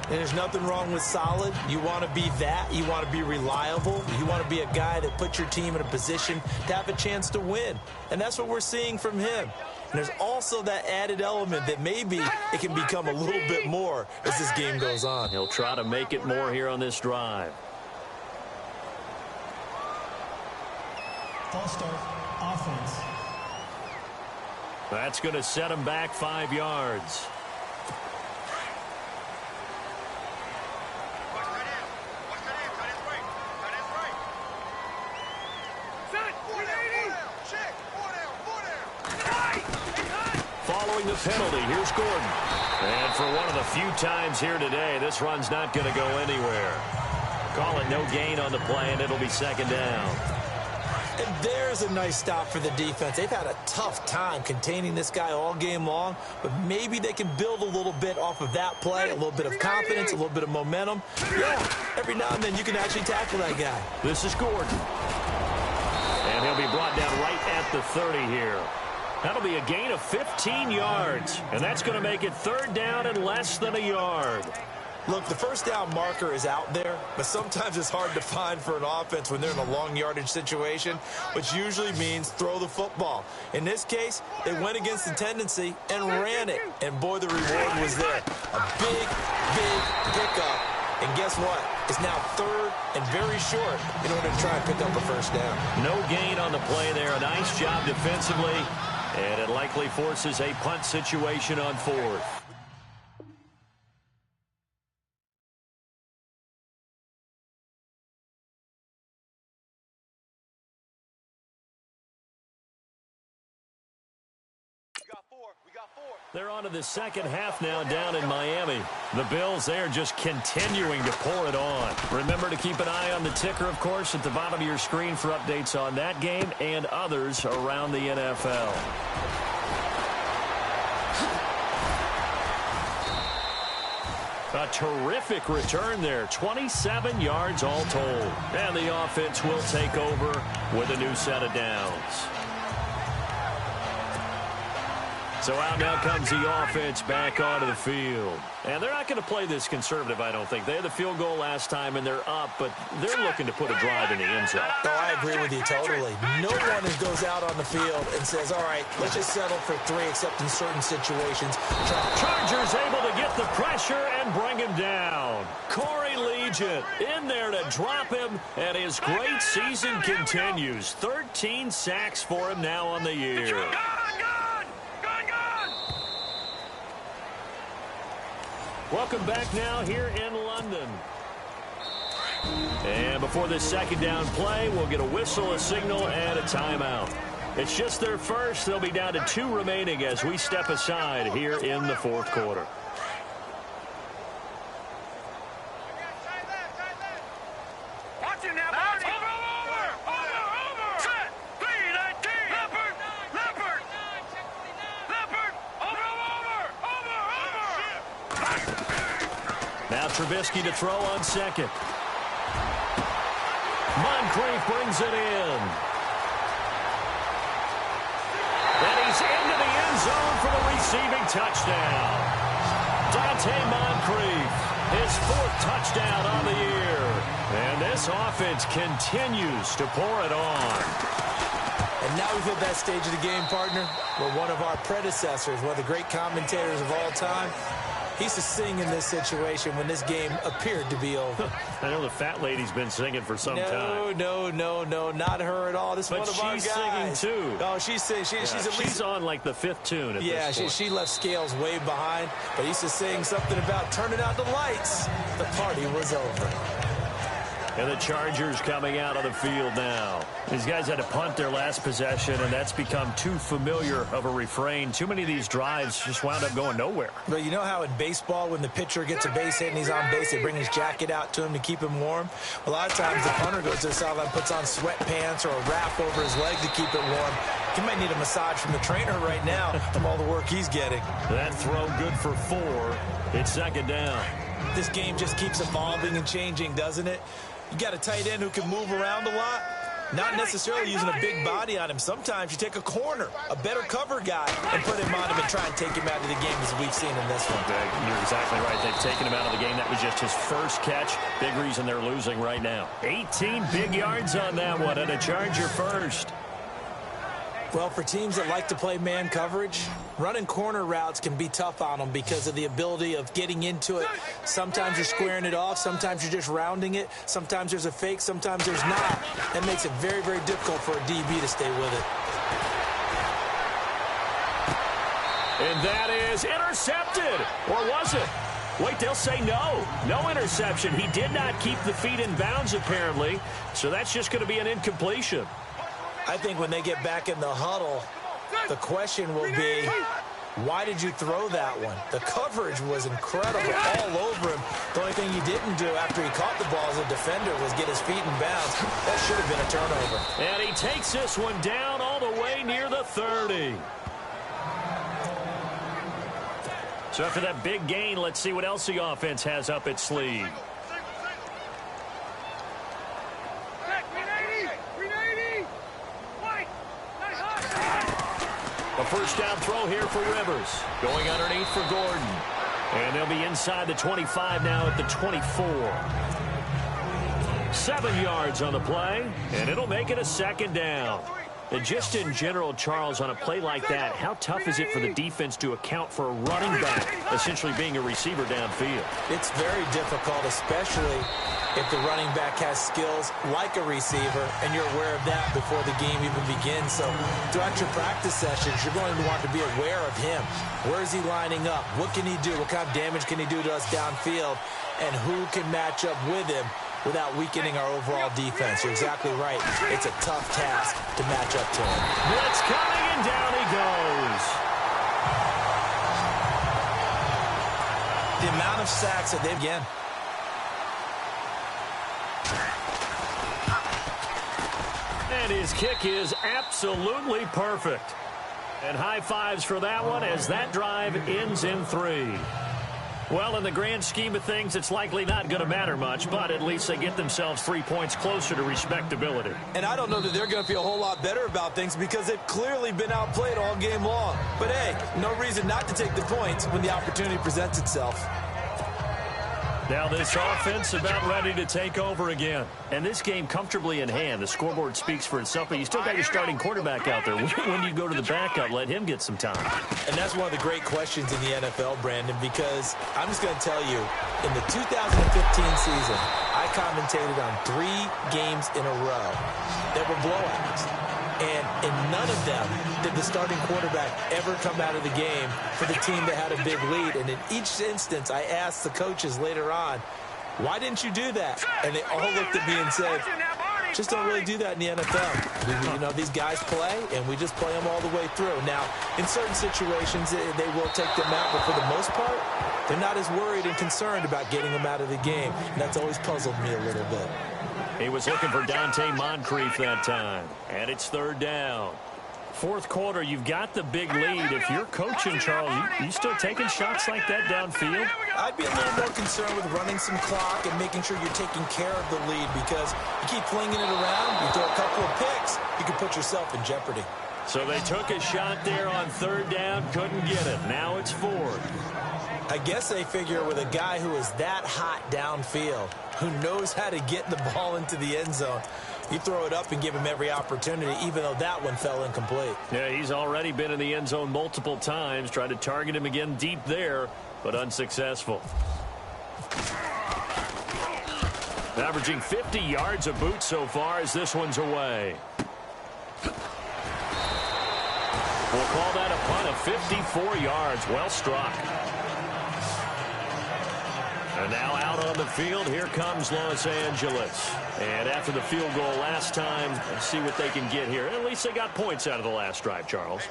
And there's nothing wrong with solid. You want to be that. You want to be reliable. You want to be a guy that puts your team in a position to have a chance to win. And that's what we're seeing from him. And there's also that added element that maybe it can become a little bit more as this game goes on. He'll try to make it more here on this drive. False start, offense. That's going to set him back 5 yards. Following the penalty, here's Gordon. And for one of the few times here today, this run's not going to go anywhere. Call it no gain on the play, and it'll be second down. And there's a nice stop for the defense. They've had a tough time containing this guy all game long, but maybe they can build a little bit off of that play, a little bit of confidence, a little bit of momentum. Yeah, every now and then you can actually tackle that guy. This is Gordon. And he'll be brought down right at the 30 here. That'll be a gain of 15 yards, and that's going to make it third down and less than a yard. Look, the first down marker is out there, but sometimes it's hard to find for an offense when they're in a long yardage situation, which usually means throw the football. In this case, they went against the tendency and ran it, and boy, the reward was there. A big, big pickup, and guess what? It's now third and very short in order to try and pick up a first down. No gain on the play there. A nice job defensively, and it likely forces a punt situation on fourth. They're on to the second half now down in Miami. The Bills, they're just continuing to pour it on. Remember to keep an eye on the ticker, of course, at the bottom of your screen for updates on that game and others around the NFL. A terrific return there. 27 yards all told. And the offense will take over with a new set of downs. So out now comes the offense back onto the field. And they're not going to play this conservative, I don't think. They had the field goal last time, and they're up, but they're looking to put a drive in the end zone. Oh, I agree with you totally. No one goes out on the field and says, all right, let's just settle for 3, except in certain situations. Chargers able to get the pressure and bring him down. Corey Legion in there to drop him, and his great season continues. 13 sacks for him now on the year. Welcome back now here in London. And before this second down play, we'll get a whistle, a signal, and a timeout. It's just their first. They'll be down to 2 remaining as we step aside here in the fourth quarter. Now Trubisky to throw on second. Moncrief brings it in. And he's into the end zone for the receiving touchdown. Dante Moncrief, his 4th touchdown on the year. And this offense continues to pour it on. And now we've hit that stage of the game, partner, where one of our predecessors, one of the great commentators of all time, he used to sing in this situation when this game appeared to be over. I know the fat lady's been singing for some time. No, not her at all. This is one of our guys. But she's singing, too. Oh, she's singing. She's on, like, the 5th tune at this point. She left Scales way behind, but he used to sing something about turning out the lights. The party was over. And the Chargers coming out on the field now. These guys had to punt their last possession, and that's become too familiar of a refrain. Too many of these drives just wound up going nowhere. But you know how in baseball, when the pitcher gets a base hit and he's on base, they bring his jacket out to him to keep him warm? A lot of times the punter goes to the sideline, puts on sweatpants or a wrap over his leg to keep it warm. He might need a massage from the trainer right now from all the work he's getting. That throw good for 4. It's second down. This game just keeps evolving and changing, doesn't it? You got a tight end who can move around a lot, not necessarily using a big body on him. Sometimes you take a corner, a better cover guy, and put him on him and try and take him out of the game, as we've seen in this one. You're exactly right. They've taken him out of the game. That was just his first catch. Big reason they're losing right now. 18 big yards on that one, and a Charger first. Well, for teams that like to play man coverage, running corner routes can be tough on them because of the ability of getting into it. Sometimes you're squaring it off. Sometimes you're just rounding it. Sometimes there's a fake. Sometimes there's not. That makes it very, very difficult for a DB to stay with it. And that is intercepted. Or was it? Wait, they'll say no. No interception. He did not keep the feet in bounds, apparently. So that's just going to be an incompletion. I think when they get back in the huddle, the question will be, why did you throw that one? The coverage was incredible all over him. The only thing he didn't do after he caught the ball as a defender was get his feet in bounds. That should have been a turnover. And he takes this one down all the way near the 30. So after that big gain, let's see what else the offense has up its sleeve. A first down throw here for Rivers. Going underneath for Gordon. And they'll be inside the 25 now at the 24. 7 yards on the play, and it'll make it a second down. And just in general, Charles, on a play like that, how tough is it for the defense to account for a running back essentially being a receiver downfield? It's very difficult, especially if the running back has skills like a receiver, and you're aware of that before the game even begins. So throughout your practice sessions, you're going to want to be aware of him. Where is he lining up? What can he do? What kind of damage can he do to us downfield? And who can match up with him without weakening our overall defense? You're exactly right. It's a tough task to match up to him. Blitz coming, and down he goes. The amount of sacks that they've again. And his kick is absolutely perfect. And high fives for that one as that drive ends in 3. Well, in the grand scheme of things, it's likely not going to matter much, but at least they get themselves 3 points closer to respectability. And I don't know that they're going to feel a whole lot better about things because they've clearly been outplayed all game long. But, hey, no reason not to take the points when the opportunity presents itself. Now this offense about ready to take over again. And this game comfortably in hand. The scoreboard speaks for itself, but you still got your starting quarterback out there. When do you go to the backup? Let him get some time. And that's one of the great questions in the NFL, Brandon, because I'm just going to tell you, in the 2015 season, I commentated on 3 games in a row that were blowouts. And in none of them did the starting quarterback ever come out of the game for the team that had a big lead. And in each instance, I asked the coaches later on, why didn't you do that? And they all looked at me and said, Just don't really do that in the NFL. You know, these guys play, and we just play them all the way through. Now, in certain situations, they will take them out, but for the most part, they're not as worried and concerned about getting them out of the game. And that's always puzzled me a little bit. He was looking for Dante Moncrief that time, and it's third down. Fourth quarter, you've got the big lead. If you're coaching, Charles, you still taking shots like that downfield? I'd be a little more concerned with running some clock and making sure you're taking care of the lead, because you keep flinging it around, you throw a couple of picks, you can put yourself in jeopardy. So they took a shot there on third down, couldn't get it. Now it's fourth. I guess they figure with a guy who is that hot downfield, who knows how to get the ball into the end zone, you throw it up and give him every opportunity, even though that one fell incomplete. Yeah, he's already been in the end zone multiple times, tried to target him again deep there, but unsuccessful. Averaging 50 yards a boot so far as this one's away. We'll call that a punt of 54 yards. Well struck. And now out on the field, here comes Los Angeles. And after the field goal last time, let's see what they can get here. At least they got points out of the last drive, Charles.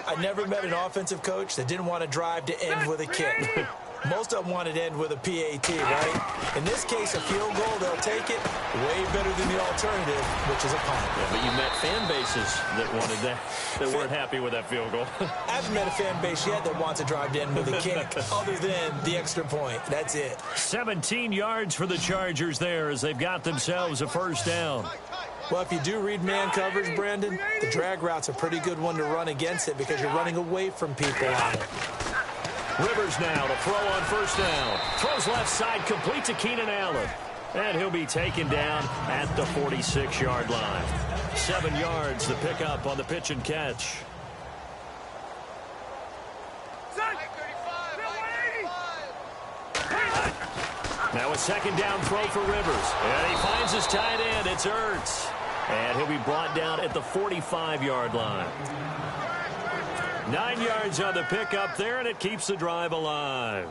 I never met an offensive coach that didn't want to drive to end with a kick. Most of them wanted to end with a PAT, right? In this case, a field goal, they'll take it way better than the alternative, which is a punt. Yeah, but you met fan bases that wanted that, that weren't happy with that field goal. I haven't met a fan base yet that wants to drive to end with a kick, other than the extra point. That's it. 17 yards for the Chargers there as they've got themselves a first down. Well, if you do read man coverage, Brandon, the drag route's a pretty good one to run against it because you're running away from people on it. Rivers now to throw on first down. Throws left side, complete to Keenan Allen. And he'll be taken down at the 46-yard line. 7 yards the pickup on the pitch and catch. Now a second down throw for Rivers. And he finds his tight end. It's Ertz. And he'll be brought down at the 45-yard line. 9 yards on the pickup there, and it keeps the drive alive.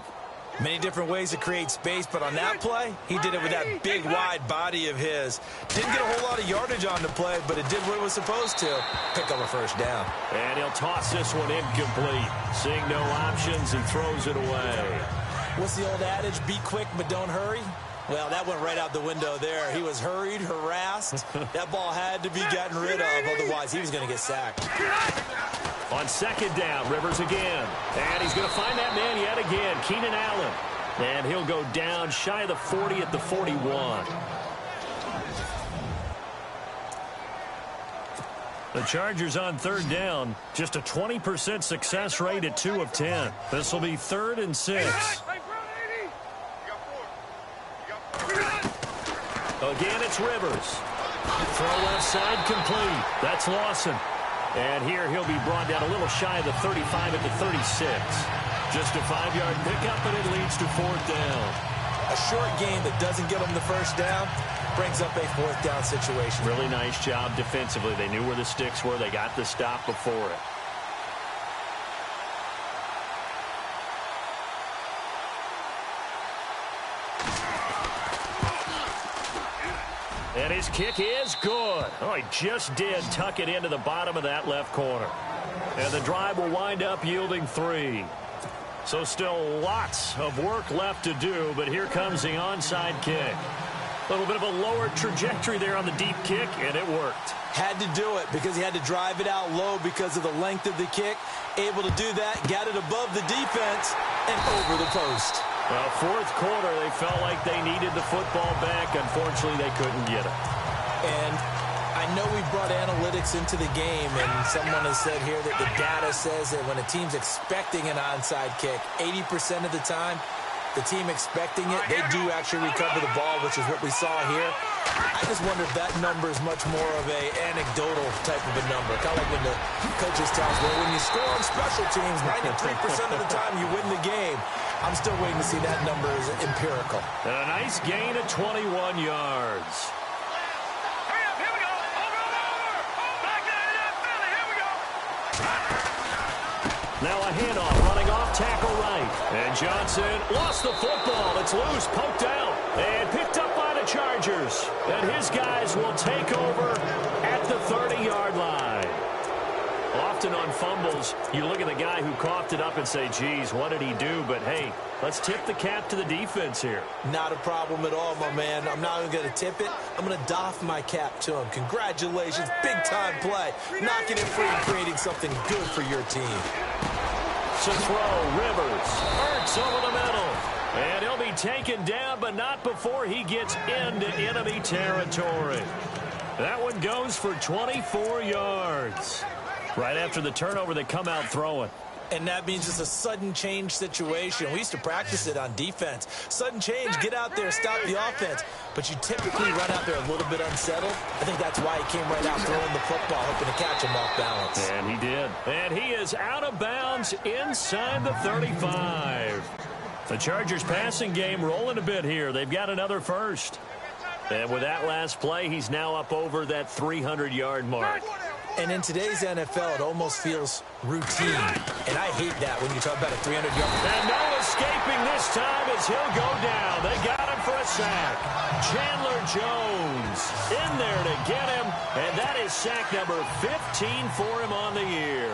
Many different ways to create space, but on that play, he did it with that big, wide body of his. Didn't get a whole lot of yardage on the play, but it did what it was supposed to. Pick up a first down. And he'll toss this one incomplete. Seeing no options, he throws it away. What's the old adage? Be quick, but don't hurry. Well, that went right out the window there. He was hurried, harassed. That ball had to be gotten rid of, otherwise he was going to get sacked. On second down, Rivers again. And he's going to find that man yet again, Keenan Allen. And he'll go down shy of the 40 at the 41. The Chargers on third down, just a 20% success rate at 2 of 10. This will be 3rd and 6. Again, it's Rivers. Throw left side complete. That's Lawson. And here he'll be brought down a little shy of the 35 at the 36. Just a 5-yard pickup, and it leads to 4th down. A short game that doesn't get them the first down brings up a 4th down situation. Really nice job defensively. They knew where the sticks were. They got the stop before it. And his kick is good. Oh, he just did tuck it into the bottom of that left corner. And the drive will wind up yielding 3. So still lots of work left to do, but here comes the onside kick. A little bit of a lower trajectory there on the deep kick, and it worked. Had to do it because he had to drive it out low because of the length of the kick. Able to do that, got it above the defense, and over the post. Well, fourth quarter, they felt like they needed the football back. Unfortunately, they couldn't get it. And I know we brought analytics into the game, and someone has said here that the data says that when a team's expecting an onside kick, 80% of the time, the team expecting it, they do actually recover the ball, which is what we saw here. I just wonder if that number is much more of a anecdotal type of a number. Kind of like when the coaches tell us, well, when you score on special teams, 93% of the time you win the game. I'm still waiting to see that number is empirical. And a nice gain of 21 yards. Here we go. Over. Back there, Philly. Here we go. Now a handoff, running off tackle right. And Johnson lost the football. It's loose, poked out, and picked up by the Chargers. And his guys will take over at the 30-yard line. Often on fumbles, you look at the guy who coughed it up and say, geez, what did he do? But, hey, let's tip the cap to the defense here. Not a problem at all, my man. I'm not even going to tip it. I'm going to doff my cap to him. Congratulations. Big-time play. Knocking it free and creating something good for your team. To throw, Rivers. Hurts over the middle. And he'll be taken down, but not before he gets into enemy territory. That one goes for 24 yards. Right after the turnover, they come out throwing. And that means it's a sudden change situation. We used to practice it on defense. Sudden change, get out there, stop the offense. But you typically run out there a little bit unsettled. I think that's why he came right out throwing the football, hoping to catch him off balance. And he did. And he is out of bounds inside the 35. The Chargers passing game rolling a bit here. They've got another first. And with that last play, he's now up over that 300-yard mark. And in today's NFL, it almost feels routine. And I hate that when you talk about a 300-yard. And no escaping this time as he'll go down. They got him for a sack. Chandler Jones in there to get him. And that is sack number 15 for him on the year.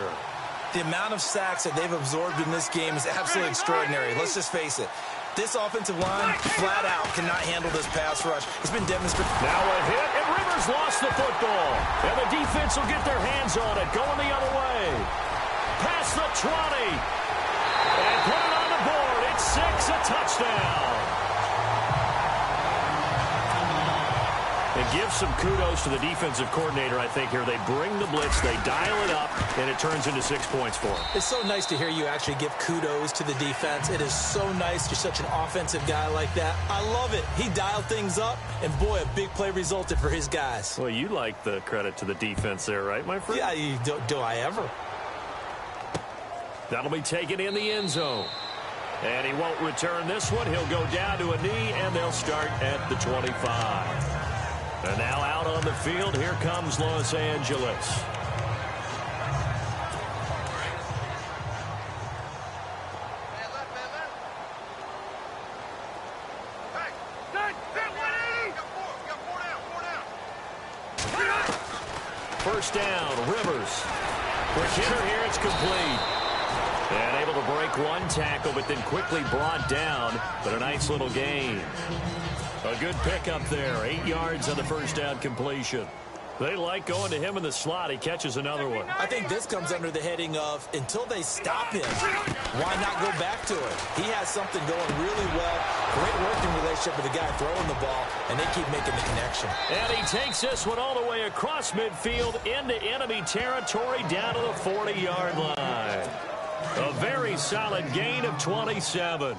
The amount of sacks that they've absorbed in this game is absolutely extraordinary. Let's just face it. This offensive line, flat out, cannot handle this pass rush. It's been demonstrated. Now a hit, and Rivers lost the football. And the defense will get their hands on it, going the other way. Past the 20. And put it on the board. It's 6, a touchdown. And give some kudos to the defensive coordinator, I think, here. They bring the blitz, they dial it up, and it turns into 6 points for them. It's so nice to hear you actually give kudos to the defense. It is so nice. You're such an offensive guy like that. I love it. He dialed things up, and boy, a big play resulted for his guys. Well, you like the credit to the defense there, right, my friend? Yeah, do I ever? That'll be taken in the end zone. And he won't return this one. He'll go down to a knee, and they'll start at the 25. And now out on the field, here comes Los Angeles. First down, Rivers. Quick hitter here, it's complete. And able to break one tackle, but then quickly brought down. But a nice little gain. A good pickup there. 8 yards on the first down completion. They like going to him in the slot. He catches another one. I think this comes under the heading of until they stop him, why not go back to it? He has something going really well. Great working relationship with the guy throwing the ball, and they keep making the connection. And he takes this one all the way across midfield into enemy territory down to the 40-yard line. A very solid gain of 27.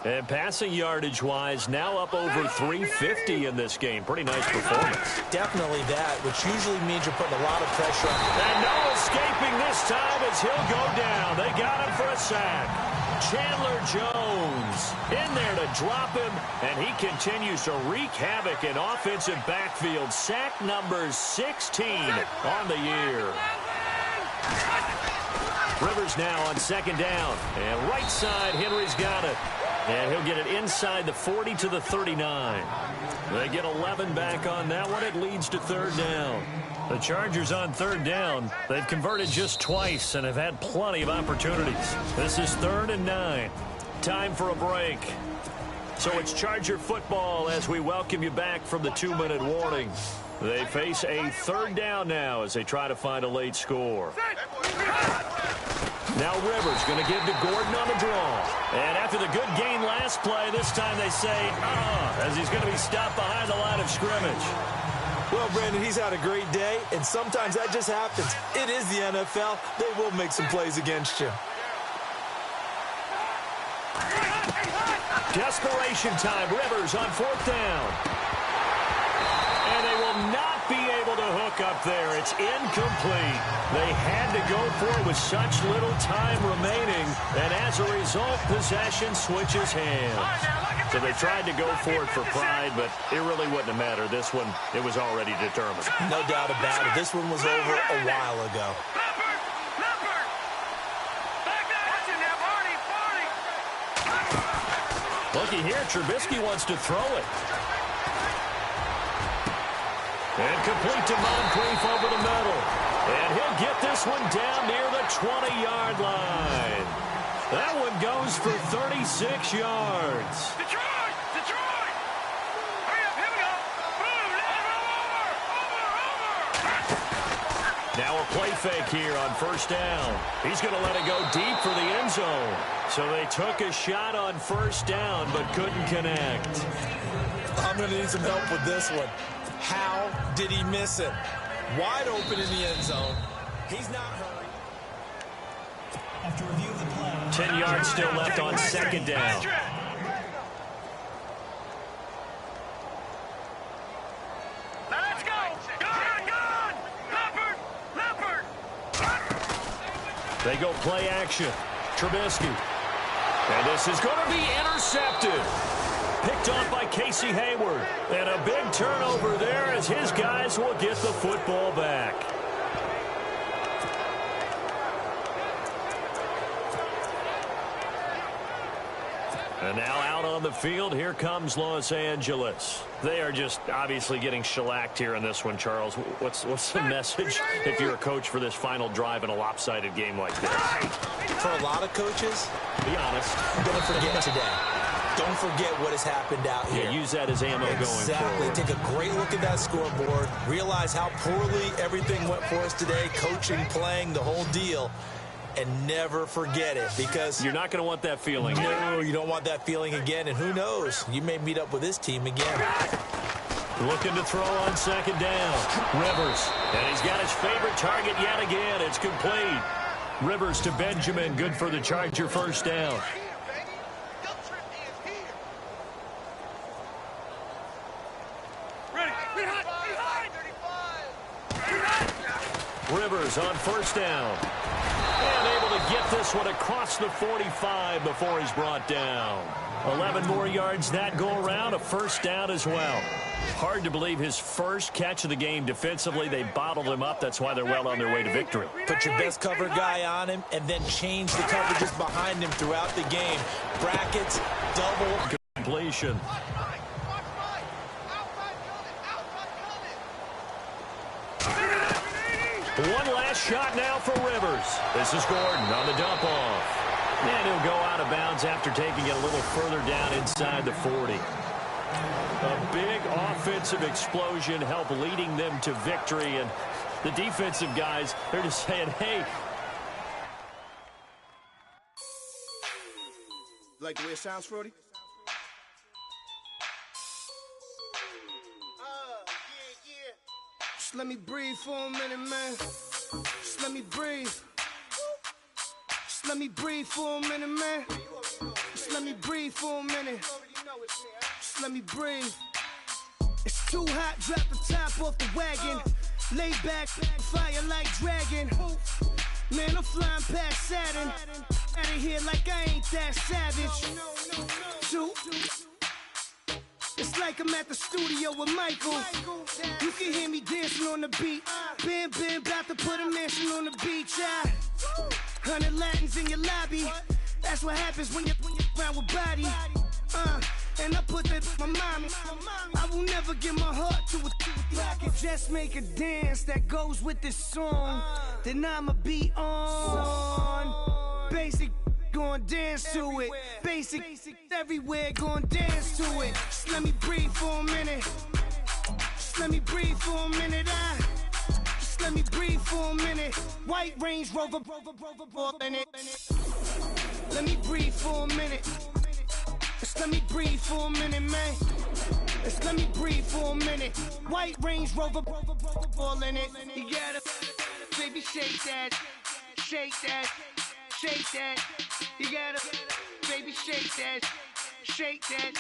And passing yardage-wise, now up over 350 in this game. Pretty nice performance. Definitely that, which usually means you're putting a lot of pressure on. And no escaping this time as he'll go down. They got him for a sack. Chandler Jones in there to drop him, and he continues to wreak havoc in offensive backfield. Sack number 16 on the year. Rivers now on second down. And right side, Henry's got it. And he'll get it inside the 40 to the 39. They get 11 back on that one. It leads to third down. The Chargers on third down. They've converted just twice and have had plenty of opportunities. This is 3rd and 9. Time for a break. So it's Charger football as we welcome you back from the 2-minute warning. They face a third down now as they try to find a late score. Now Rivers going to give to Gordon on the draw. And after the good gain last play, this time they say, as he's going to be stopped behind the line of scrimmage. Well, Brandon, he's had a great day, and sometimes that just happens. It is the NFL. They will make some plays against you. Desperation time. Rivers on 4th down. And they will not be able to hook up there. It's incomplete. They had to go for it with such little time remaining. And as a result, possession switches hands. So they tried to go for it for pride, but it really wouldn't have mattered. This one, it was already determined. No doubt about it. This one was over a while ago. Looky here, Trubisky wants to throw it. And complete to Moncrief over the middle. And he'll get this one down near the 20-yard line. That one goes for 36 yards. Detroit! Detroit! Hurry up, here we go. Boom, over. Now a play fake here on first down. He's going to let it go deep for the end zone. So they took a shot on first down but couldn't connect. I'm going to need some help with this one. How did he miss it? Wide open in the end zone. He's not hurried. After review of the play, 10 yards still left on second down. Let's go! Gun! Leopard! They go play action. Trubisky. And this is going to be intercepted. Picked off by Casey Hayward. And a big turnover there as his guys will get the football back. And now out on the field, here comes Los Angeles. They are just obviously getting shellacked here in this one, Charles. What's the message if you're a coach for this final drive in a lopsided game like this? For a lot of coaches, Be honest. don't forget today. Don't forget what has happened out here. Yeah, use that as ammo going Exactly. forward. Take a great look at that scoreboard. Realize how poorly everything went for us today. Coaching, playing, the whole deal. And never forget it, because You're not going to want that feeling. no, you don't want that feeling again. And who knows? You may meet up with this team again. Looking to throw on second down. Rivers. And he's got his favorite target yet again. It's complete. Rivers to Benjamin. Good for the Charger first down. Rivers on first down. And able to get this one across the 45 before he's brought down. 11 more yards that go around, a first down as well. Hard to believe his first catch of the game defensively. They bottled him up. That's why they're well on their way to victory. Put your best cover guy on him and then change the coverages behind him throughout the game. Brackets, double. Completion. One last shot now for Rivers. This is Gordon on the dump off. And he'll go out of bounds after taking it a little further down inside the 40. A big offensive explosion helped leading them to victory. And the defensive guys, they're just saying, hey. Like the way it sounds, Frody? Just let me breathe for a minute, man. Just let me breathe. Just let me breathe for a minute, man. Just let me breathe for a minute. Just let me breathe. It's too hot, drop the top off the wagon. Lay back, fire like dragon. Man, I'm flying past Saturn. Out of here like I ain't that savage. It's like I'm at the studio with Michael. You can hear me dancing on the beat. Bam, about to put a mansion on the beach. 100 Latins in your lobby. That's what happens when you're around with body. And I put that in my mommy. I will never give my heart to a I can just make a dance that goes with this song. Then I'ma be on. Basic, gon' dance to it. Basic, everywhere, gon' dance to it. Just let me breathe for a minute. Just let me breathe for a minute. Just let me breathe for a minute. White Range Rover, in it. Let me breathe for a minute. Just let me breathe for a minute, man. Just let me breathe for a minute. White Range Rover, ball in it. You gotta, baby, shake that, shake that, shake that. You gotta, baby, shake that, shake that.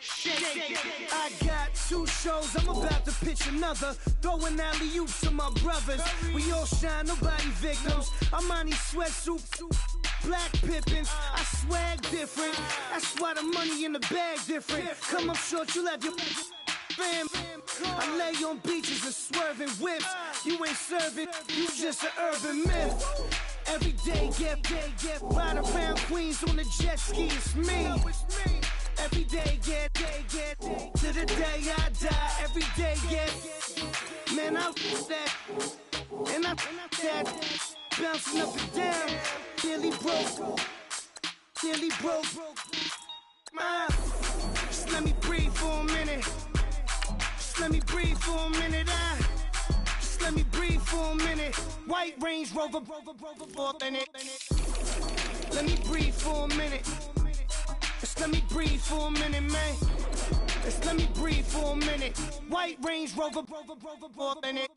Shake. I got 2 shows, I'm about to pitch another. Throwing alley-oops to my brothers. We all shine, nobody victims. I'm on these sweatsuits, black Pippins. I swag different. That's why the money in the bag different. Come up short, you'll have your fam. I lay on beaches and swerving whips. You ain't serving, you just an urban myth. Every day, get right around Queens on the jet ski, it's me. every day get to the day I die. Every day get, man, I that, and I that, bouncing up and down, nearly broke. Just let me breathe for a minute. Just let me breathe for a minute. Just let me breathe for a minute. White Range Rover, for a minute. Let me breathe for a minute. Just let me breathe for a minute, man. Just let me breathe for a minute. White Range Rover, for a minute.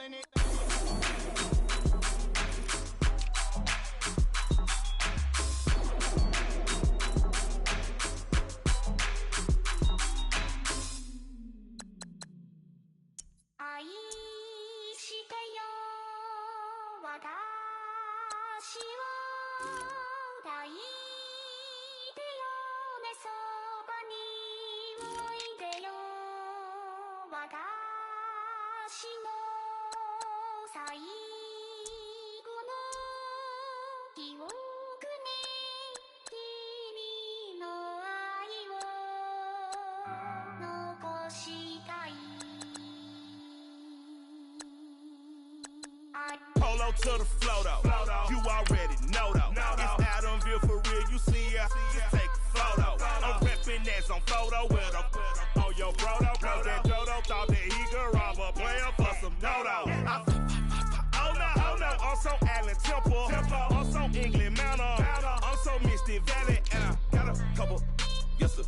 Polo to the flow though. You already know though. It's Adamville for real. You see ya, just take a photo. I'm reppin' that's on photo with a on your brodo. Cause that Jodo thought that he could rob a player for some dodo. Oh no, I'm so Allen Temple. I'm so England Mountain. I'm so Misty Valley. And I got a couple, yes sir.